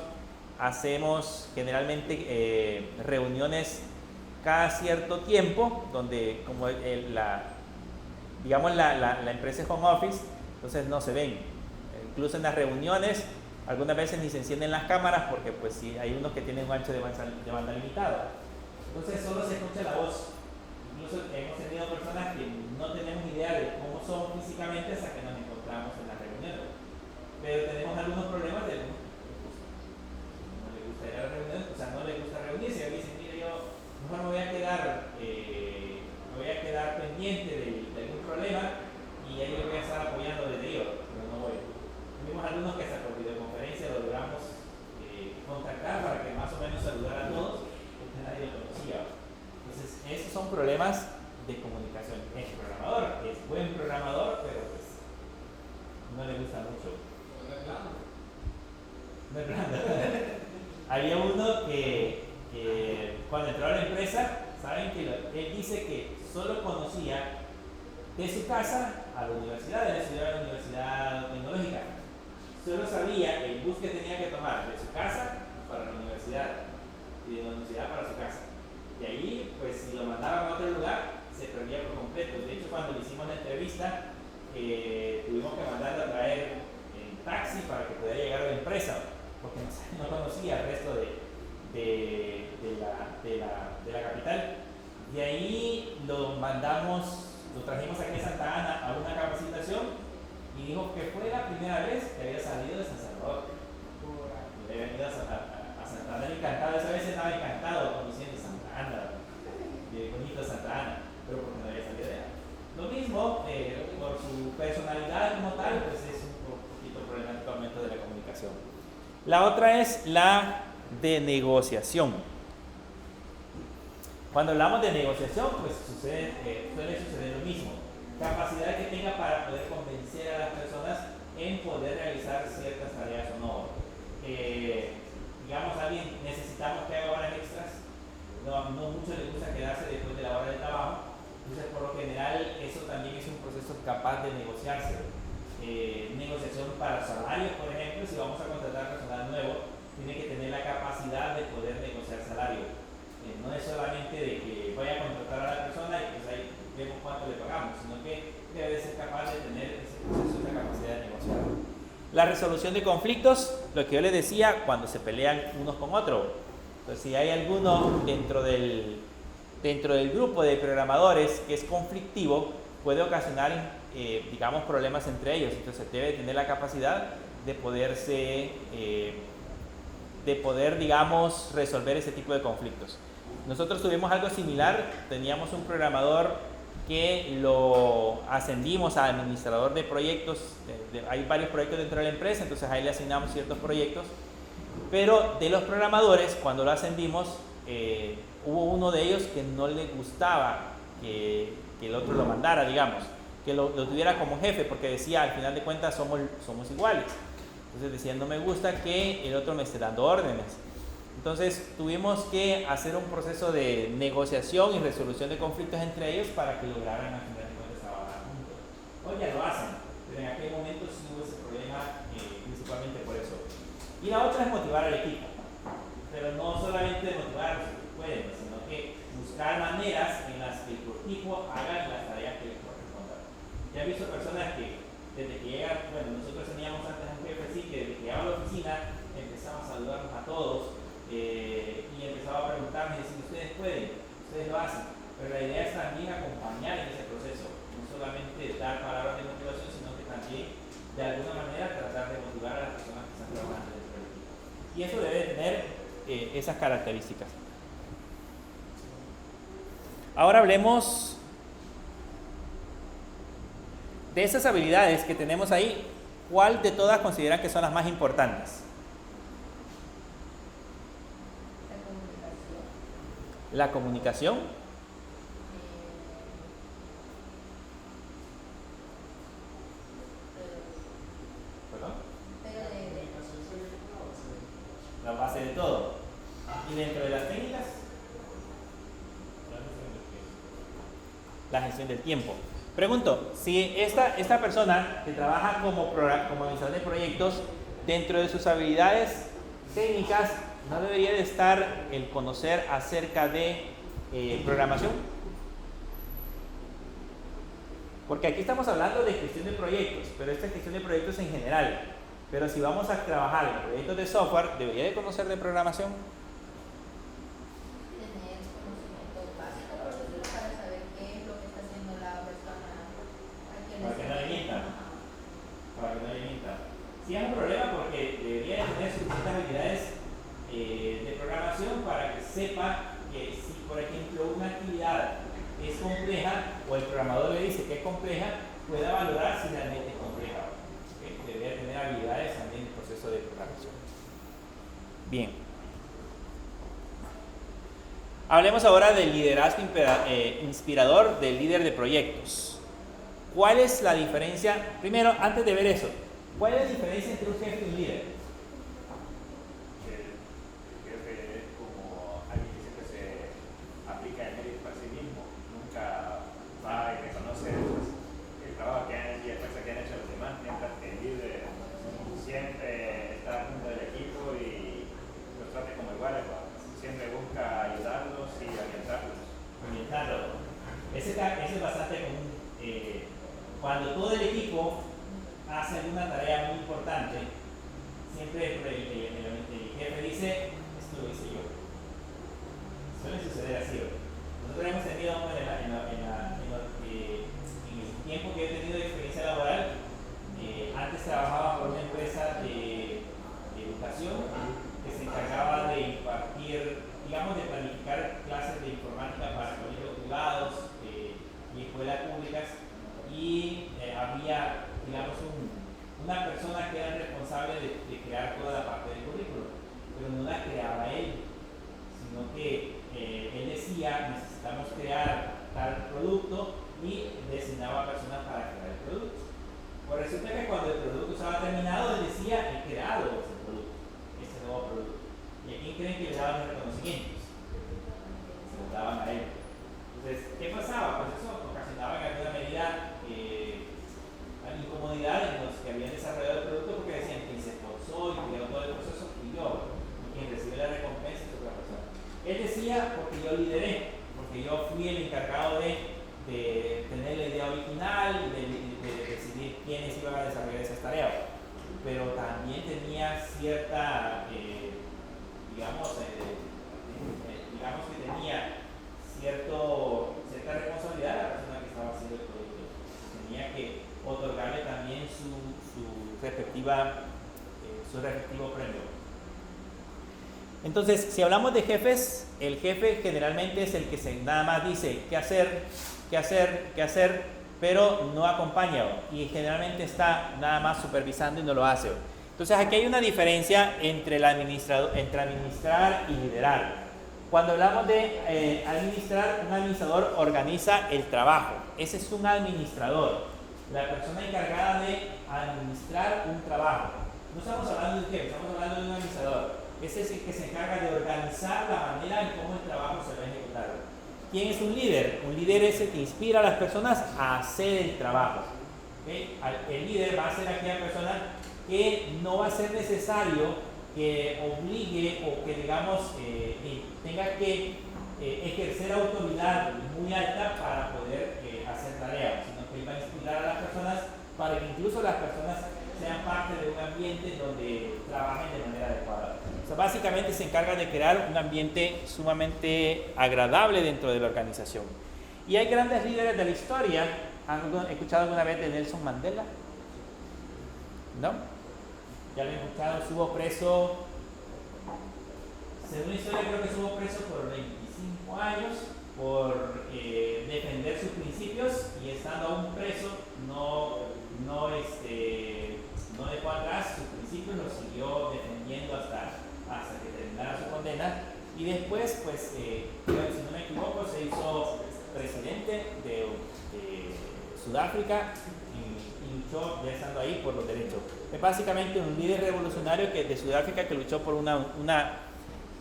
hacemos generalmente reuniones cada cierto tiempo, donde como la empresa es home office, entonces no se ven. Incluso en las reuniones, algunas veces ni se encienden las cámaras porque pues sí, hay unos que tienen un ancho de banda limitado. Entonces solo se escucha la voz. Incluso hemos tenido personas que no tenemos idea de cómo son físicamente hasta que nos encontramos en las reuniones. Pero tenemos algunos problemas de algunos que no les gusta ir a las reuniones, o sea, no les gusta reunirse. Y dicen, mire, yo mejor me voy a quedar pendiente de algún problema y ahí lo voy a estar apoyando desde yo, pero no voy. Tuvimos algunos que hasta por videoconferencia lo logramos contactar para que más o menos saludara a todos, porque nadie lo conocía. Entonces, esos son problemas de comunicación. Es programador, es buen programador, pero pues no le gusta mucho. No es blando. No es blando. Había uno que cuando entró a la empresa, saben que él dice que solo conocía de su casa a la universidad, él estudiaba en la Universidad Tecnológica. Solo sabía el bus que tenía que tomar de su casa para la universidad y de la universidad para su casa. Y ahí, pues si lo mandaban a otro lugar, se perdía por completo. De hecho, cuando le hicimos la entrevista, tuvimos que mandarlo a traer en taxi para que pudiera llegar a la empresa, porque no conocía el resto de la capital. De ahí lo trajimos aquí a Santa Ana a una capacitación y dijo que fue la primera vez que había salido de San Salvador. Había venido a Santa Ana encantado, esa vez estaba encantado conociendo Santa Ana, bonito Santa Ana, pero porque no había salido de allá. Lo mismo, por su personalidad como tal, pues es un poquito problemático el momento de la comunicación. La otra es la de negociación. Cuando hablamos de negociación, pues suele suceder lo mismo. Capacidad que tenga para poder convencer a las personas en poder realizar ciertas tareas o no. Digamos, alguien necesitamos que haga horas extras, no mucho le gusta quedarse después de la hora de trabajo, entonces por lo general eso también es un proceso capaz de negociarse. Negociación para salarios, por ejemplo, si vamos a contratar personal nuevo, tiene que tener la capacidad de poder negociar salario. No es solamente de que vaya a contratar a la persona y pues ahí vemos cuánto le pagamos, sino que debe ser capaz de tener ese proceso, esa capacidad de negociar. La resolución de conflictos, lo que yo les decía, cuando se pelean unos con otros. Entonces, si hay alguno dentro del grupo de programadores que es conflictivo, puede ocasionar, digamos, problemas entre ellos. Entonces, debe tener la capacidad de poder, digamos, resolver ese tipo de conflictos. Nosotros tuvimos algo similar, teníamos un programador que lo ascendimos a administrador de proyectos, hay varios proyectos dentro de la empresa, entonces ahí le asignamos ciertos proyectos, pero de los programadores, cuando lo ascendimos, hubo uno de ellos que no le gustaba que el otro lo mandara, digamos, que lo tuviera como jefe, porque decía, al final de cuentas somos iguales. Entonces decía, no me gusta que el otro me esté dando órdenes. Entonces tuvimos que hacer un proceso de negociación y resolución de conflictos entre ellos para que lograran al final de cuentas trabajar juntos. Hoy ya lo hacen, pero en aquel momento sí hubo ese problema, principalmente por eso. Y la otra es motivar al equipo, pero no solamente motivar a los que pueden, sino que buscar maneras en las que el equipo haga las tareas que les correspondan. Ya he visto personas que desde que llegan, bueno, nosotros teníamos antes un jefe así que desde que llegaba a la oficina empezaba a saludarnos a todos y empezaba a preguntarme si ustedes pueden, ustedes lo hacen, pero la idea es también acompañar en ese proceso, no solamente dar palabras de motivación, sino que también de alguna manera tratar de motivar a las personas que están trabajando dentro del equipo. Y eso debe tener esas características. Ahora hablemos de esas habilidades que tenemos ahí. ¿Cuál de todas consideran que son las más importantes? La comunicación. ¿Perdón? La base de todo. ¿Y dentro de las técnicas? La gestión del tiempo. Pregunto, si esta persona que trabaja como administrador de proyectos, dentro de sus habilidades técnicas, ¿no debería de estar el conocer acerca de programación? Porque aquí estamos hablando de gestión de proyectos, pero esta gestión de proyectos en general. Pero si vamos a trabajar en proyectos de software, debería de conocer de programación. Tener conocimientos básicos, profesor, para saber qué es lo que está haciendo la persona a quien Para que no le mientan. Para que no le mientan. Sí es un problema porque debería de tener suficientes habilidades de programación para que sepa que si, por ejemplo, una actividad es compleja o el programador le dice que es compleja, pueda valorar si realmente es compleja. ¿Okay? Debería tener habilidades también en el proceso de programación. Bien. Hablemos ahora del liderazgo inspirador del líder de proyectos. ¿Cuál es la diferencia? Primero, antes de ver eso, ¿cuál es la diferencia entre un jefe y un líder? El jefe es como alguien que siempre se aplica el mérito para sí mismo, nunca va y reconoce el trabajo que han, y el esfuerzo que han hecho los demás, mientras que el líder siempre está junto del equipo y los trata como iguales, siempre busca ayudarlos y orientarlos. Orientarlo. Ese es bastante común. Cuando todo el equipo hace alguna tarea muy importante, siempre el jefe dice, esto lo hice yo. Suele suceder así. Nosotros hemos tenido en el tiempo que he tenido de experiencia laboral, antes trabajaba por una empresa de educación que se encargaba de impartir, digamos, de planificar clases de informática para colegios privados y escuelas públicas, y había, digamos, una persona que era responsable de crear toda la parte del currículo, pero no la creaba él, sino que él decía, necesitamos crear tal producto, y designaba personas para crear el producto. Pues resulta que cuando el producto estaba terminado, él decía, he creado ese producto, este nuevo producto. ¿Y a quién creen que le daban los reconocimientos? Se los daban a él. Entonces, ¿qué pasaba? Pues eso ocasionaba en alguna medida incomodidad en los que habían desarrollado el producto, porque decían, quien se esforzó y creó todo el proceso fui yo, y quien recibe la recompensa es otra persona. Él decía, porque yo lideré, porque yo fui el encargado de tener la idea original y de decidir quiénes iban a desarrollar esas tareas, pero también tenía cierta, digamos que tenía cierta responsabilidad a la persona que estaba haciendo el producto. Tenía que otorgarle también su respectivo premio. Entonces, si hablamos de jefes, el jefe generalmente es el que nada más dice qué hacer, pero no acompaña, y generalmente está nada más supervisando y no lo hace. Entonces, aquí hay una diferencia entre administrar y liderar. Cuando hablamos de administrar, un administrador organiza el trabajo. Ese es un administrador, la persona encargada de administrar un trabajo. No estamos hablando de un jefe, estamos hablando de un administrador. Ese es el que se encarga de organizar la manera en cómo el trabajo se va a ejecutar. ¿Quién es un líder? Un líder es el que inspira a las personas a hacer el trabajo. ¿Okay? El líder va a ser aquella persona que no va a ser necesario que obligue o que, digamos, tenga que ejercer autoridad muy alta para poder hacer tareas, sino que él va a inspirar a las personas para que incluso las personas sean parte de un ambiente donde trabajen de manera adecuada. O sea, básicamente se encarga de crear un ambiente sumamente agradable dentro de la organización. Y hay grandes líderes de la historia. ¿Han escuchado alguna vez de Nelson Mandela? ¿No? Ya lo he escuchado, estuvo preso, según la historia creo que estuvo preso por 25 años por defender sus principios, y estando aún preso no dejó atrás sus principios, los siguió defendiendo hasta que terminara su condena, y después, pues, si no me equivoco, se hizo presidente de Sudáfrica y luchó, ya estando ahí, por los derechos. Es básicamente un líder revolucionario de Sudáfrica que luchó por una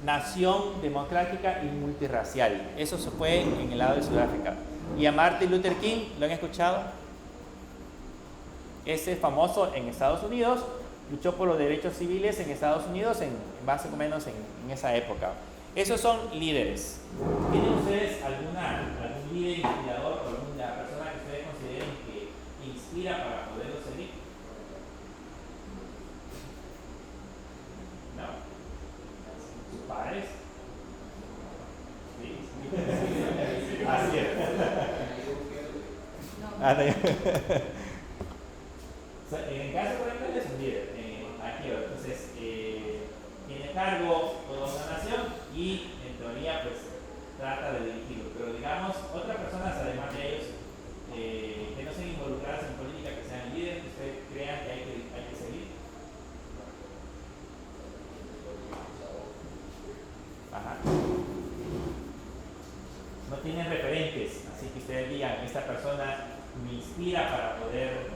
nación democrática y multirracial. Eso se fue en el lado de Sudáfrica. Y a Martin Luther King, ¿lo han escuchado? Ese es famoso en Estados Unidos, luchó por los derechos civiles en Estados Unidos, más o menos en esa época. Esos son líderes. ¿Tienen ustedes algún líder inspirador o alguna persona que ustedes consideren que inspira para poderlo seguir? Ah, no. En el caso, por ejemplo, él es un líder, aquí, entonces, tiene cargo toda una nación y en teoría pues trata de dirigirlo, pero digamos, otras personas además de ellos que no sean involucradas en política, que sean líderes, que ustedes crean que hay que seguir. Ajá. No tienen referentes, así que ustedes digan, esta persona me inspira para poder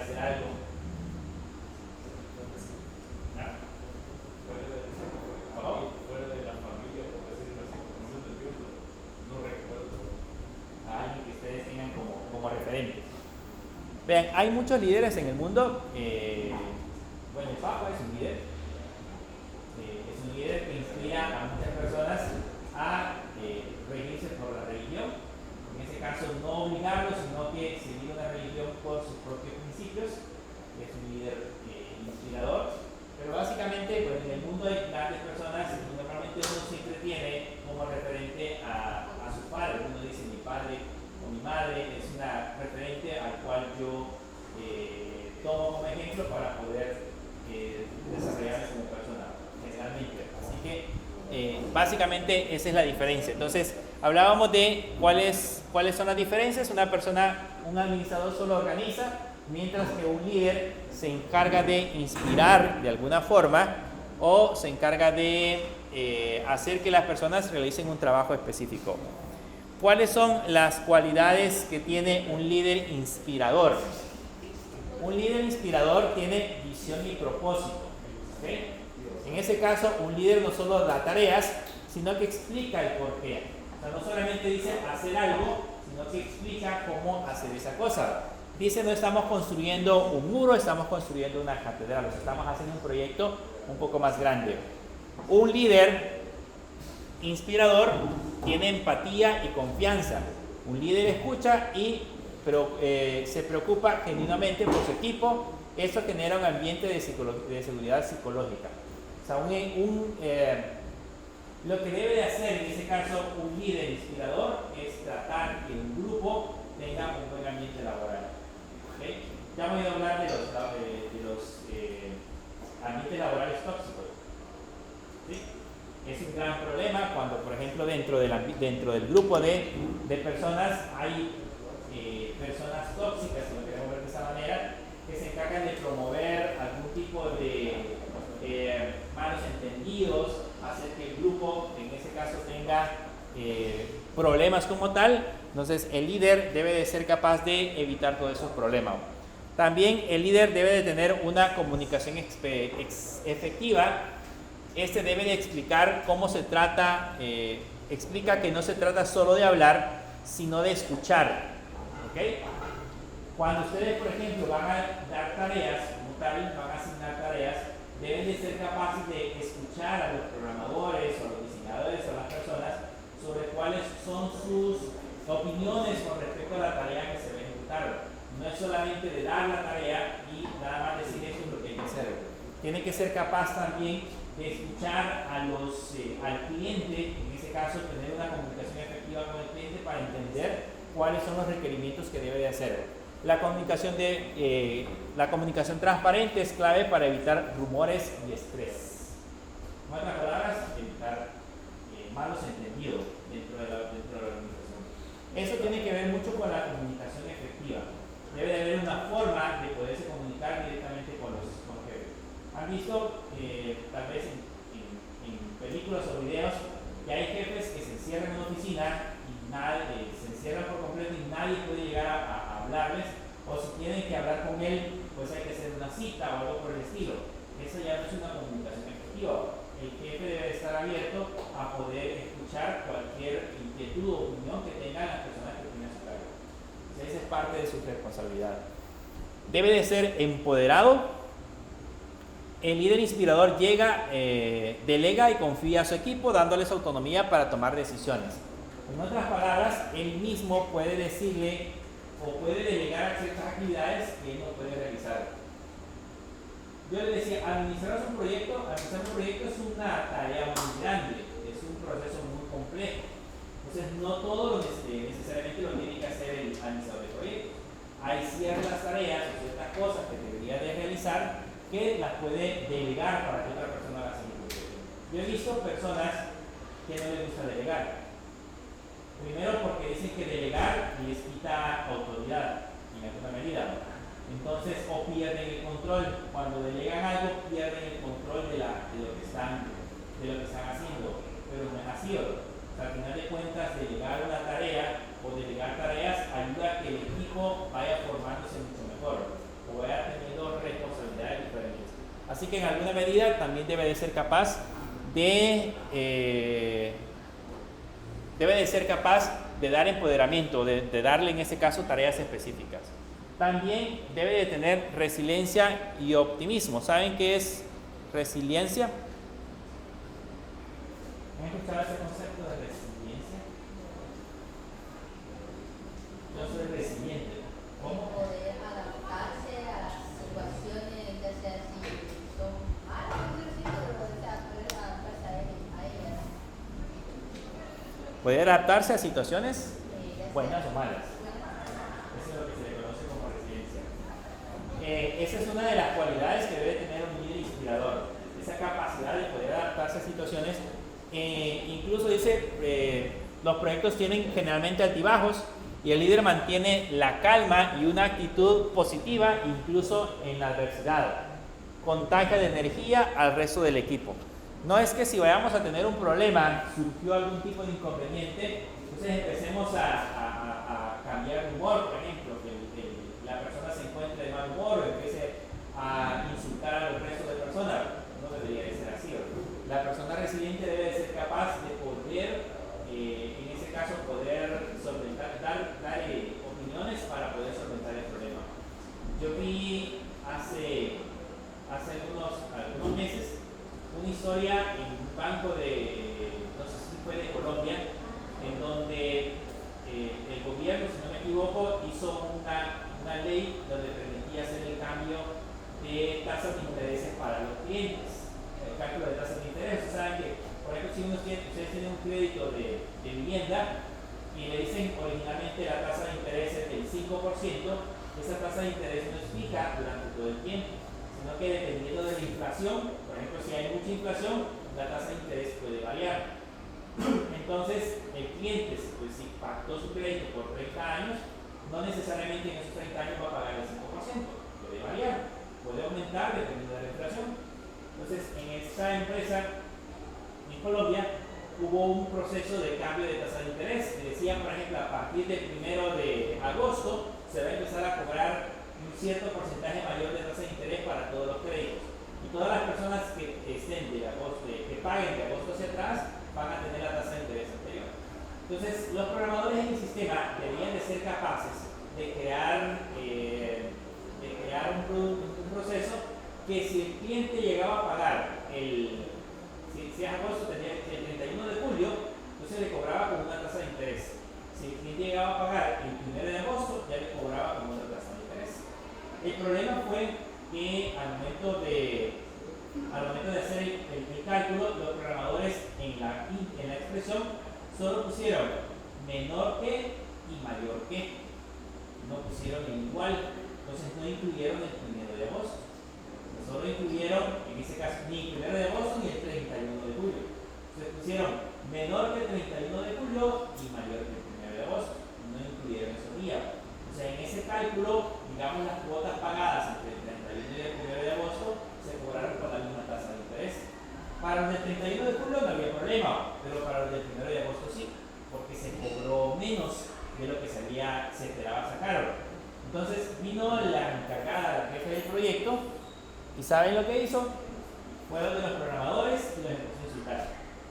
hacer algo. Fuera de la familia, por decirlo así, no me entiendo, no recuerdo. Alguien que ustedes tengan como referente. Vean, hay muchos líderes en el mundo. Bueno, el Papa es un líder. Es un líder que inspira a muchas personas a regirse por la religión. En ese caso, no obligarlos, sino que seguir una religión por sus propios principios. Es un líder inspirador. Pero básicamente, pues, en el mundo hay grandes personas y normalmente uno siempre tiene como referente a su padre. Uno dice mi padre o mi madre es una referente al cual yo tomo como ejemplo para poder desarrollarme como persona, generalmente. Así que básicamente esa es la diferencia. Entonces, hablábamos de cuáles son las diferencias. Un administrador solo organiza, mientras que un líder se encarga de inspirar de alguna forma o se encarga de hacer que las personas realicen un trabajo específico. ¿Cuáles son las cualidades que tiene un líder inspirador? Un líder inspirador tiene visión y propósito. ¿Okay? En ese caso, un líder no solo da tareas, sino que explica el porqué. O sea, no solamente dice hacer algo, sino que explica cómo hacer esa cosa. Dice, no estamos construyendo un muro, estamos construyendo una catedral, o sea, estamos haciendo un proyecto un poco más grande. Un líder inspirador tiene empatía y confianza. Un líder escucha y se preocupa genuinamente por su equipo. Eso genera un ambiente de seguridad psicológica. O sea, lo que debe de hacer en ese caso un líder inspirador es tratar que un grupo tenga un buen ambiente laboral. ¿Okay? Ya hemos oído hablar de los ambientes laborales tóxicos. ¿Sí? Es un gran problema cuando, por ejemplo, dentro del grupo de personas hay personas tóxicas, si lo queremos ver de esa manera, que se encargan de promover algún tipo de malos entendidos, hacer que el grupo, en ese caso, tenga problemas como tal. Entonces, el líder debe de ser capaz de evitar todos esos problemas. También el líder debe de tener una comunicación efectiva. Este debe de explicar cómo se trata, explica que no se trata solo de hablar, sino de escuchar. ¿Okay? Cuando ustedes, por ejemplo, van a dar tareas, como tal, van a asignar tareas, deben de ser capaces de escuchar a los programadores o a los diseñadores o a las personas sobre cuáles son sus opiniones con respecto a la tarea que se va a ejecutar. No es solamente de dar la tarea y nada más decir esto es lo que hay que hacer. Tiene que ser capaz también de escuchar al cliente, en ese caso tener una comunicación efectiva con el cliente para entender cuáles son los requerimientos que debe de hacer. La comunicación transparente es clave para evitar rumores y estrés. En otras palabras, evitar malos entendidos dentro de la organización. Eso tiene que ver mucho con la comunicación efectiva. Debe de haber una forma de poderse comunicar directamente con los jefes. ¿Han visto, tal vez en películas o videos, que hay jefes que se encierran en una oficina y se encierran por completo y nadie puede llegar a hablarles, o si tienen que hablar con él, pues hay que hacer una cita o algo por el estilo? Eso ya no es una comunicación efectiva. El jefe debe estar abierto a poder escuchar cualquier inquietud o opinión que tengan las personas que tienen a su cargo. Esa es parte de su responsabilidad. Debe de ser empoderado. El líder inspirador delega y confía a su equipo, dándoles autonomía para tomar decisiones. En otras palabras, él mismo puede decirle o puede delegar ciertas actividades que él no puede realizar. Yo le decía, administrar un proyecto es una tarea muy grande, es un proceso muy complejo. Entonces, no todo necesariamente lo tiene que hacer el administrador de proyectos. Hay ciertas tareas o ciertas cosas que debería de realizar que las puede delegar para que otra persona las ejecute. Yo he visto personas que no les gusta delegar. Primero porque dicen que delegar les quita autoridad en alguna medida. Entonces, o pierden el control. Cuando delegan algo, pierden el control de lo que están haciendo. Pero no es así. O sea, al final de cuentas, delegar una tarea o delegar tareas ayuda a que el equipo vaya formándose mucho mejor o vaya teniendo responsabilidades diferentes. Así que en alguna medida también debe de ser capaz de dar empoderamiento, de darle en ese caso tareas específicas. También debe de tener resiliencia y optimismo. ¿Saben qué es resiliencia? ¿Han escuchado ese concepto de resiliencia? Yo soy resiliente. ¿Cómo? Poder adaptarse a las situaciones, ya sea si son malas, poder adaptarse a ellas. Poder adaptarse a situaciones Ya sea buenas o malas. buenas. Eso es lo que se le conoce como resiliencia. Esa es una de las cualidades que debe tener un líder inspirador. Esa capacidad de poder adaptarse a situaciones. Incluso dice, los proyectos tienen generalmente altibajos y el líder mantiene la calma y una actitud positiva incluso en la adversidad. Contagia de energía al resto del equipo. No es que si vayamos a tener un problema, surgió algún tipo de inconveniente, entonces empecemos a cambiar de humor, por ejemplo, que la persona se encuentre de mal humor o empiece a insultar al resto de personas. No debería de ser así. La persona resiliente debe de ser capaz de poder, en ese caso, poder solventar, dar opiniones para poder solventar el problema. Yo vi hace algunos meses una historia en un banco no sé si fue de Colombia, en donde el gobierno, si no me equivoco, hizo una ley donde permitía hacer el cambio de tasas de intereses para los clientes. El cálculo de tasas de interés. Ustedes saben que, por ejemplo, si ustedes tienen un crédito de vivienda y le dicen originalmente la tasa de interés es del 5%, esa tasa de interés no es fija durante todo el tiempo, sino que dependiendo de la inflación, por ejemplo, si hay mucha inflación, la tasa de interés puede variar. Entonces, el cliente, pues, si pactó su crédito por 30 años, no necesariamente en esos 30 años va a pagar el 5%, puede variar, puede aumentar dependiendo de la inflación. Entonces, en esta empresa en Colombia hubo un proceso de cambio de tasa de interés. Le decían, por ejemplo, a partir del 1 de agosto se va a empezar a cobrar un cierto porcentaje mayor de tasa de interés para todos los créditos. Y todas las personas que estén que paguen de agosto hacia atrás van a tener la tasa de interés anterior. Entonces, los programadores en el sistema deberían de ser capaces de crear un proceso que si el cliente llegaba a pagar si es agosto, tenía el 31 de julio, entonces le cobraba con una tasa de interés. Si el cliente llegaba a pagar el 1 de agosto, ya le cobraba con otra tasa de interés. El problema fue que al momento de hacer el cálculo, los programadores en la expresión solo pusieron menor que y mayor que. No pusieron el igual, entonces no incluyeron el 1 de agosto. Solo incluyeron, en ese caso, ni el 1 de agosto ni el 31 de julio. Entonces pusieron menor que el 31 de julio y mayor que el 1 de agosto. No incluyeron esos días. O sea, en ese cálculo, digamos, las cuotas pagadas entre el 31 y el 1 de agosto se cobraron con la misma tasa de interés. Para los del 31 de julio no había problema, pero para los del 1 de agosto sí, porque se cobró menos de lo que se esperaba sacar. Entonces vino la encargada, la jefe del proyecto, ¿y saben lo que hizo? Fueron de los programadores y los empezó a insultar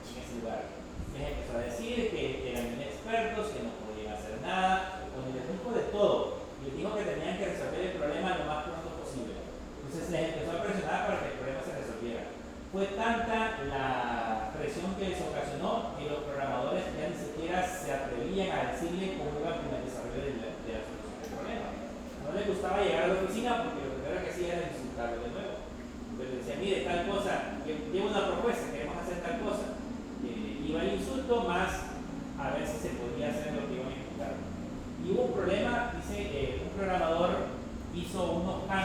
en ese lugar. Les empezó a decir que eran inexpertos, que no podían hacer nada, con el equipo de todo. Y les dijo que tenían que resolver el problema lo más pronto posible. Entonces les empezó a presionar para que el problema se resolviera. Fue tanta la presión que les ocasionó que los programadores ya ni siquiera se atrevían a decirle cómo iban con el desarrollo de la solución del problema. No les gustaba llegar a la oficina porque lo primero que hacía era insultarlo de nuevo. Entonces decía, mire, tal cosa, llevo una propuesta, queremos hacer tal cosa. Iba el insulto más a ver si se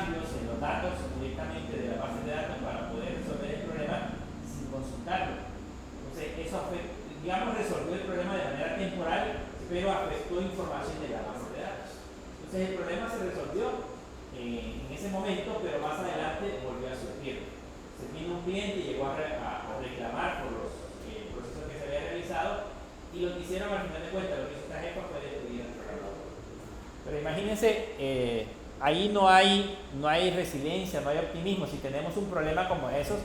cambios en los datos directamente de la base de datos para poder resolver el problema sin consultarlo. Entonces, eso digamos, resolvió el problema de manera temporal, pero afectó información de la base de datos. Entonces, el problema se resolvió en ese momento, pero más adelante volvió a surgir. Se vino un cliente y llegó a reclamar por los procesos que se había realizado, y lo que hicieron al final de cuentas, lo que hizo esta jefa fue destruir el programador. Pero imagínense, ahí no hay resiliencia, no hay optimismo. Si tenemos un problema como esos,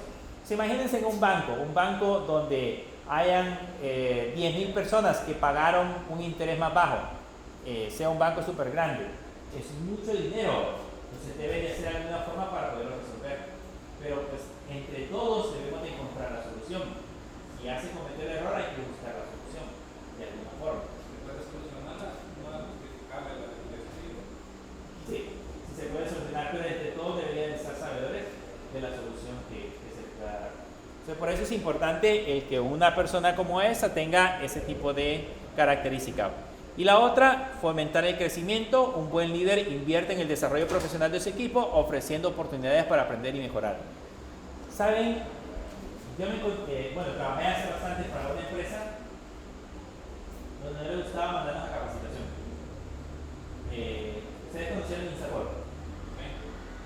imagínense en un banco donde hayan 10.000 personas que pagaron un interés más bajo, sea un banco súper grande, es mucho dinero, entonces debe de ser alguna forma para poderlo resolver. Pero pues entre todos debemos de encontrar la solución. Si ya se cometió el error, hay que buscar la solución de alguna forma. ¿Se puede solucionarla? No es justificable la despido. Sí, se puede solucionar, pero entre todos deberían estar sabedores de la solución que se pueda dar. Entonces, por eso es importante el que una persona como esa tenga ese tipo de características. Y la otra, fomentar el crecimiento. Un buen líder invierte en el desarrollo profesional de su equipo, ofreciendo oportunidades para aprender y mejorar. ¿Saben? Yo trabajé hace bastante para una empresa donde no le gustaba mandarnos a capacitación. Ustedes conocieron INSAFOR.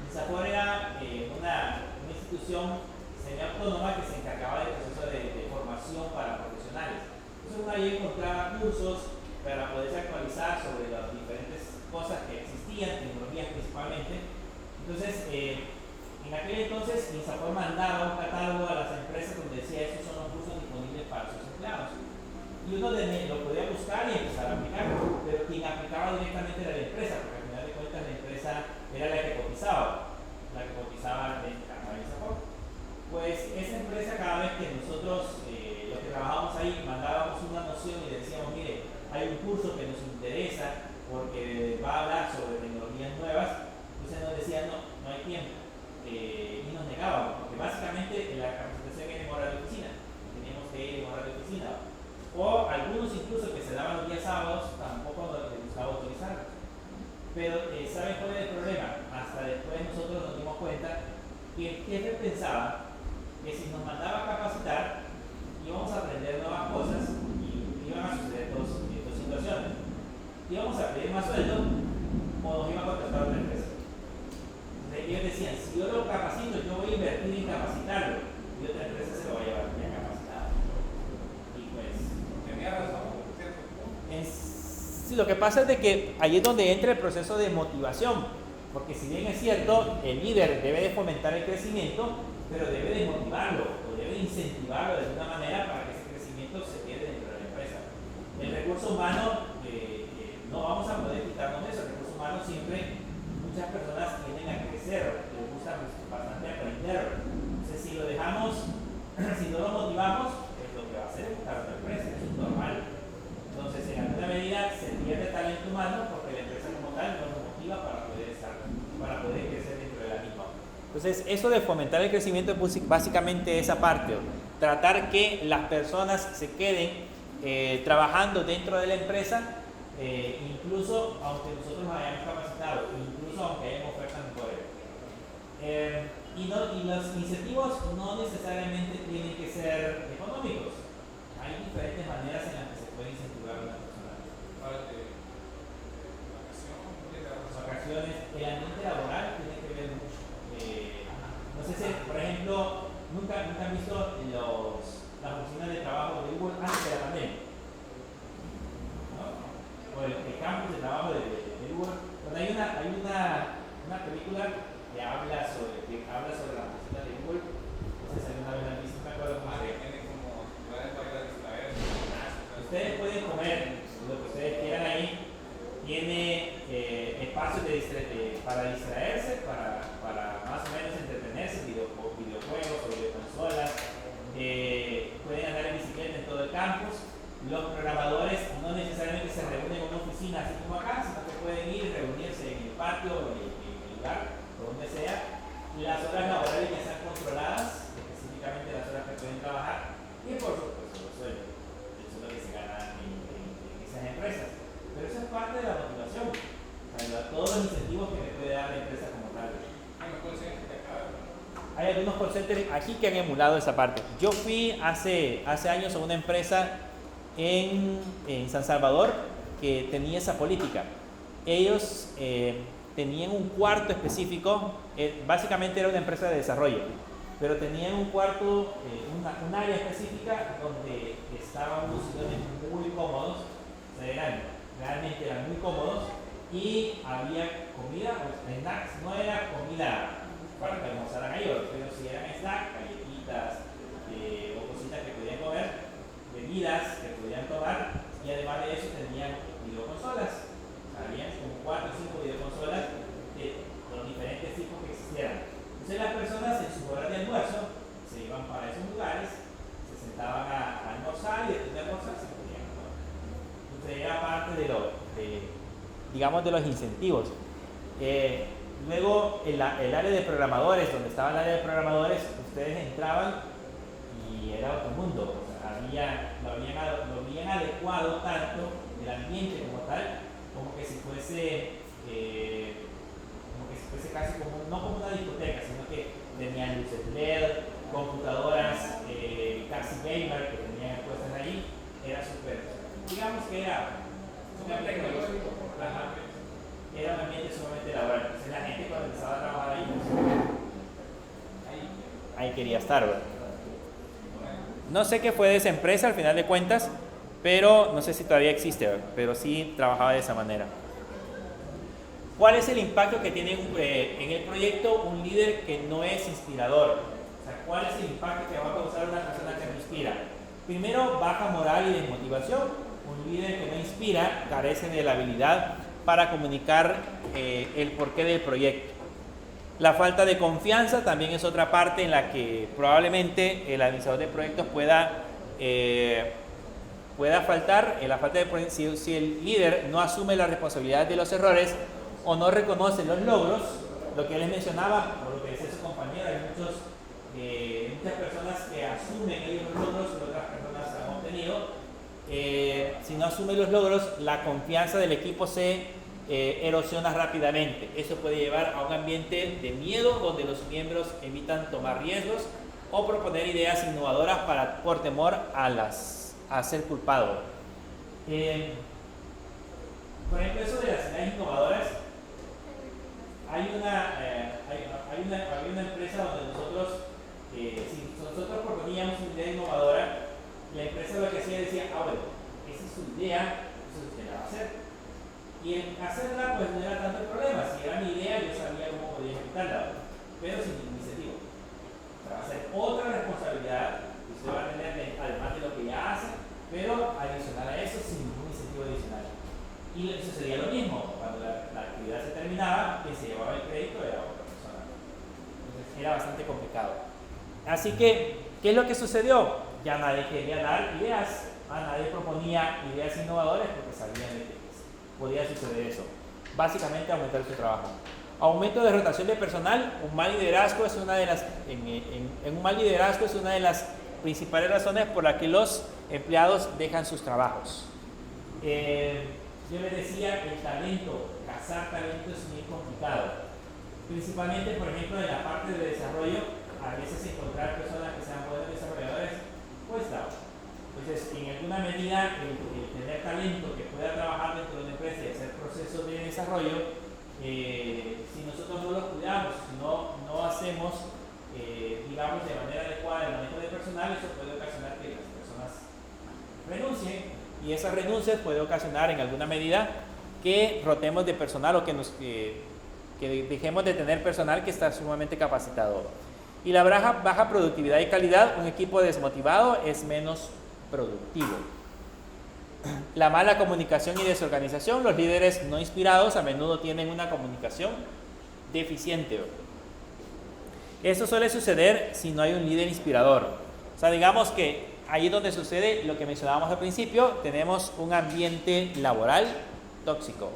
INSAFOR era una institución semiautónoma que se encargaba del proceso de formación para profesionales. Entonces uno ahí encontraba cursos para poderse actualizar sobre las diferentes cosas que existían, tecnologías principalmente. Entonces, en aquel entonces, INSAFOR mandaba un catálogo a las empresas donde decía esos son los cursos disponibles para sus empleados. Y uno lo podía buscar y empezar a aplicar, pero quien aplicaba directamente era la empresa, porque al final de cuentas la empresa era la que cotizaba dentro de INSAFOR. Pues esa empresa, cada vez que nosotros, los que trabajábamos ahí, mandábamos una noción y decíamos, mire, hay un curso que nos interesa porque va a hablar sobre tecnologías nuevas, entonces nos decían, no hay tiempo. Y nos negábamos, porque básicamente la capacitación era en hora de oficina, teníamos que ir en hora de oficina, o algunos incluso que se daban los días sábados tampoco nos gustaba utilizarlos. Pero ¿saben cuál es el problema? Hasta después nosotros nos dimos cuenta que el jefe pensaba que si nos mandaba a capacitar íbamos a aprender nuevas cosas y iban a suceder dos situaciones. Íbamos a pedir más sueldo o nos iba a contratar otra empresa. Ellos decían, si yo lo capacito, yo voy a invertir en capacitarlo y otra empresa se lo va a llevar ya capacitado. Y pues Tenía razón, ¿cierto? sí, lo que pasa es de que ahí es donde entra el proceso de motivación, porque si bien es cierto, el líder debe de fomentar el crecimiento, pero debe de motivarlo o debe de incentivarlo de alguna manera para que ese crecimiento se quede dentro de la empresa. El recurso humano, no vamos a poder quitarnos de eso. El recurso humano siempre, muchas personas tienden a crecer, les gusta bastante aprender. Entonces, si lo dejamos, si no lo motivamos, pues lo que va a hacer es buscar otra empresa, eso es normal. Entonces, en alguna medida se pierde talento humano porque la empresa como tal no nos motiva para poder crecer dentro de la misma. Entonces, eso de fomentar el crecimiento es básicamente esa parte, tratar que las personas se queden trabajando dentro de la empresa, incluso aunque nosotros nos hayamos capacitado, incluso aunque hayan ofertas mejores. Y los incentivos no necesariamente tienen que ser económicos. Hay diferentes maneras en las que se puede incentivar a una persona. Vacaciones, el ambiente laboral tiene que ver mucho. No sé si, por ejemplo, nunca han visto las oficinas de trabajo de Google antes de la pandemia, ¿no? O el campus de trabajo de Google, donde hay una película que habla sobre la oficina de Google. No sé si alguna vez la han visto, no me acuerdo cómo se llama. Tiene como lugares para distraer. Ustedes pueden comer lo que ustedes quieran ahí. Tiene espacios para distraerse, para más o menos entretenerse, videojuegos o videoconsolas. Pueden andar en bicicleta en todo el campus. Los programadores no necesariamente se reúnen en una oficina así como acá, sino que pueden ir y reunirse en el patio o en el lugar, o donde sea. Las horas laborales ya están controladas, específicamente las horas que pueden trabajar, y por supuesto los sueldos, el sueldo que se gana en esas empresas. Pero eso es parte de la motivación, todos los incentivos que le puede dar la empresa como tal. hay algunos call centers aquí que han emulado esa parte. Yo fui hace años a una empresa en San Salvador que tenía esa política. Ellos tenían un cuarto específico, básicamente era una empresa de desarrollo, pero tenían un cuarto, un área específica donde estaban unos sillones muy cómodos, o sea, realmente eran muy cómodos, y había comida, snacks, no era comida para que almorzaran ellos, pero si eran snacks, galletitas o cositas que podían comer, bebidas que podían tomar, y además de eso tenían videoconsolas. Habían como 4 o 5 videoconsolas de los diferentes tipos que existieran. Entonces las personas en su hora de almuerzo se iban para esos lugares, se sentaban a almorzar y después de almorzar se podían comer. Entonces era parte de digamos, de los incentivos. Luego el área de programadores, donde estaba el área de programadores, ustedes entraban y era otro mundo. O sea, lo habían adecuado tanto el ambiente como tal, como que si fuese casi como, no como una discoteca, sino que tenían luces LED, computadoras casi gamer que tenían puestas ahí. Era súper, digamos que era súper tecnológico. Era un ambiente sumamente laboral. Entonces la gente cuando empezaba a trabajar ahí, ahí quería estar, ¿verdad? No sé qué fue de esa empresa al final de cuentas, pero no sé si todavía existe, ¿verdad? Pero sí trabajaba de esa manera. ¿Cuál es el impacto que tiene en el proyecto un líder que no es inspirador? O sea, ¿cuál es el impacto que va a causar una persona que no inspira? Primero, baja moral y desmotivación. Un líder que no inspira carece de la habilidad para comunicar el porqué del proyecto. La falta de confianza también es otra parte en la que probablemente el administrador de proyectos pueda faltar. Si el líder no asume la responsabilidad de los errores o no reconoce los logros, lo que les mencionaba, o lo que decía su compañero, hay muchas personas que asumen ellos los logros que otras personas han obtenido. Si no asume los logros, la confianza del equipo se erosiona rápidamente. Eso puede llevar a un ambiente de miedo donde los miembros evitan tomar riesgos o proponer ideas innovadoras por temor a ser culpado. Por ejemplo, eso de las ideas innovadoras, hay una empresa donde si nosotros proponíamos una idea innovadora, la empresa lo que hacía decía, bueno, esa es su idea, eso usted la va a hacer. Y en hacerla, pues no era tanto el problema. Si era mi idea, yo sabía cómo podía ejecutarla, pero sin ningún incentivo. O sea, va a ser otra responsabilidad que usted va a tener, además de lo que ya hace, pero adicional a eso, sin ningún incentivo adicional. Y sucedía lo mismo. Cuando la actividad se terminaba, quien se llevaba el crédito era otra persona. Entonces era bastante complicado. Así que, ¿qué es lo que sucedió? Ya nadie quería dar ideas, nadie proponía ideas innovadoras porque sabían de que podía suceder eso. Básicamente aumentar su trabajo. Aumento de rotación de personal. Un mal liderazgo es una de las principales razones por las que los empleados dejan sus trabajos. Yo les decía, el talento, cazar talento es muy complicado. Principalmente, por ejemplo, en la parte de desarrollo, a veces encontrar personas que sean buenos desarrolladores cuesta. Entonces, en alguna medida, el tener talento que pueda trabajar dentro de una empresa y hacer procesos de desarrollo, si nosotros no los cuidamos, si no hacemos, digamos, de manera adecuada el manejo de personal, eso puede ocasionar que las personas renuncien, y esas renuncias puede ocasionar en alguna medida que rotemos de personal o que dejemos de tener personal que está sumamente capacitado. Y la baja productividad y calidad. Un equipo desmotivado es menos productivo. La mala comunicación y desorganización. Los líderes no inspirados a menudo tienen una comunicación deficiente. Eso suele suceder si no hay un líder inspirador. O sea, digamos que ahí es donde sucede lo que mencionábamos al principio. Tenemos un ambiente laboral tóxico.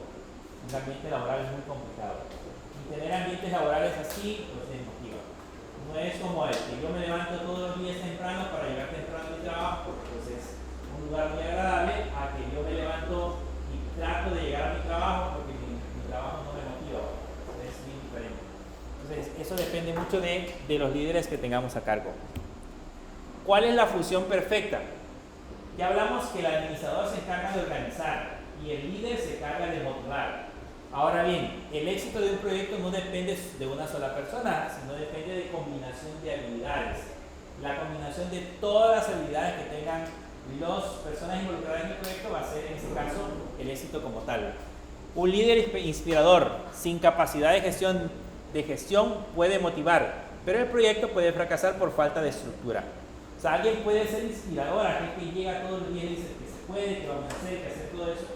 Un ambiente laboral muy complicado. Y tener ambientes laborales así, pues desmotiva. No es como el que yo me levanto todos los días temprano para llegar temprano a mi trabajo, porque pues es un lugar muy agradable, a que yo me levanto y trato de llegar a mi trabajo porque mi trabajo no me motiva. Es bien diferente. Entonces, eso depende mucho de los líderes que tengamos a cargo. ¿Cuál es la fusión perfecta? Ya hablamos que el administrador se encarga de organizar y el líder se encarga de motivar. Ahora bien, el éxito de un proyecto no depende de una sola persona, sino depende de combinación de habilidades. La combinación de todas las habilidades que tengan las personas involucradas en el proyecto va a ser, en este caso, el éxito como tal. Un líder inspirador sin capacidad de gestión puede motivar, pero el proyecto puede fracasar por falta de estructura. O sea, alguien puede ser inspirador, aquel que llega todos los días y dice que se puede, que vamos a hacer, que hacer todo eso,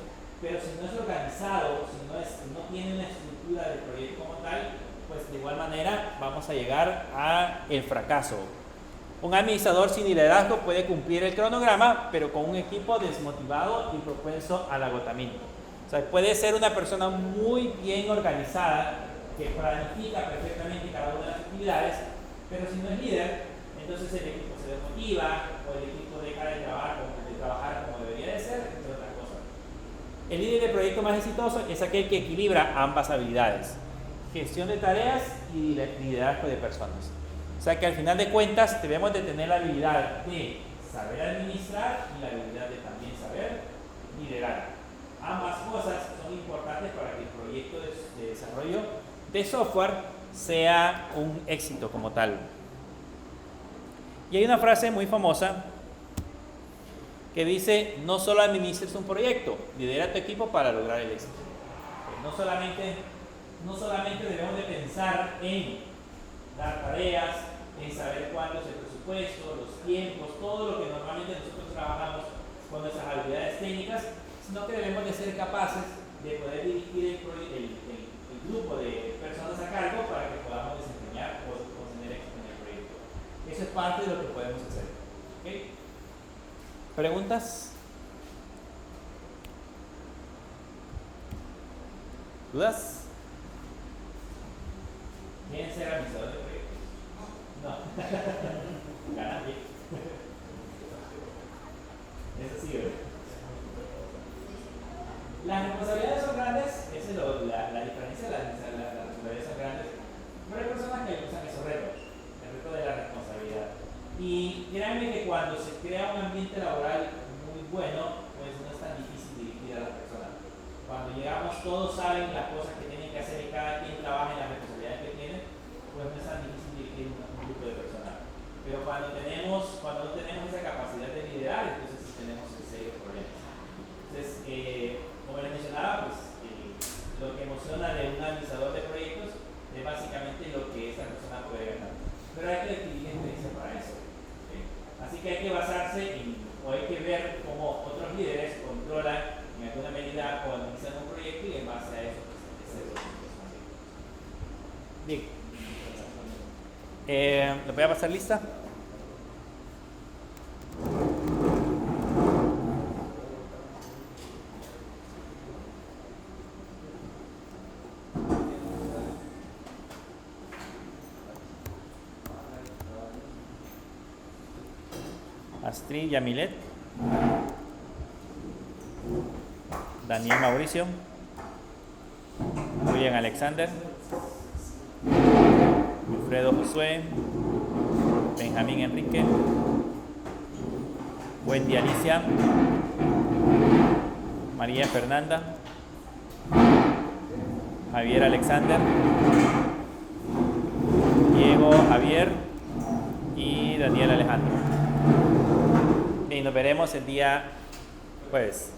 pero si no es organizado, si no tiene una estructura del proyecto como tal, pues de igual manera vamos a llegar al fracaso. Un administrador sin liderazgo puede cumplir el cronograma, pero con un equipo desmotivado y propenso al agotamiento. O sea, puede ser una persona muy bien organizada, que planifica perfectamente cada una de las actividades, pero si no es líder, entonces el equipo se desmotiva o el equipo deja de trabajar como debería de ser, entre otras cosas. El líder de proyecto más exitoso es aquel que equilibra ambas habilidades: gestión de tareas y liderazgo de personas. O sea que al final de cuentas debemos de tener la habilidad de saber administrar y la habilidad de también saber liderar. Ambas cosas son importantes para que el proyecto de desarrollo de software sea un éxito como tal. Y hay una frase muy famosa que dice: no solo administres un proyecto, lidera tu equipo para lograr el éxito. No solamente debemos de pensar en dar tareas, en saber cuánto es el presupuesto, los tiempos, todo lo que normalmente nosotros trabajamos con nuestras habilidades técnicas, sino que debemos de ser capaces de poder dirigir el grupo de personas a cargo para que podamos desempeñar o tener éxito en el proyecto. Eso es parte de lo que podemos hacer. ¿Okay? ¿Preguntas? ¿Dudas? ¿Quieren ser administradores de proyectos? No. Ganan bien. Eso sí, ¿verdad? Las responsabilidades son grandes, esa es la diferencia, las responsabilidades son grandes, pero hay personas que usan esos retos, el reto de la responsabilidad. Y créanme que cuando se crea un ambiente laboral muy bueno, pues no es tan difícil dirigir a las personas. Cuando llegamos todos saben las cosas que tienen que hacer y cada quien trabaja en las responsabilidades que tiene, pues no es tan difícil dirigir un grupo de personas. Pero cuando no tenemos esa capacidad de liderar, entonces sí tenemos serios problemas. Entonces, como les mencionaba, pues lo que emociona de un administrador de proyectos es básicamente lo que esa persona puede ganar. Pero hay que adquirir experiencia para eso. ¿Okay? Así que hay que basarse o hay que ver cómo otros líderes controlan en alguna medida o administran un proyecto y en base a eso, pues, hacer lo que son. Bien. ¿Le voy a pasar lista? Astrid Yamilet, Daniel Mauricio, William Alexander, Wilfredo Josué, Benjamín Enrique, Wendy Alicia, María Fernanda, Javier Alexander, Diego Javier y Daniel Alejandro. Y nos veremos el día jueves.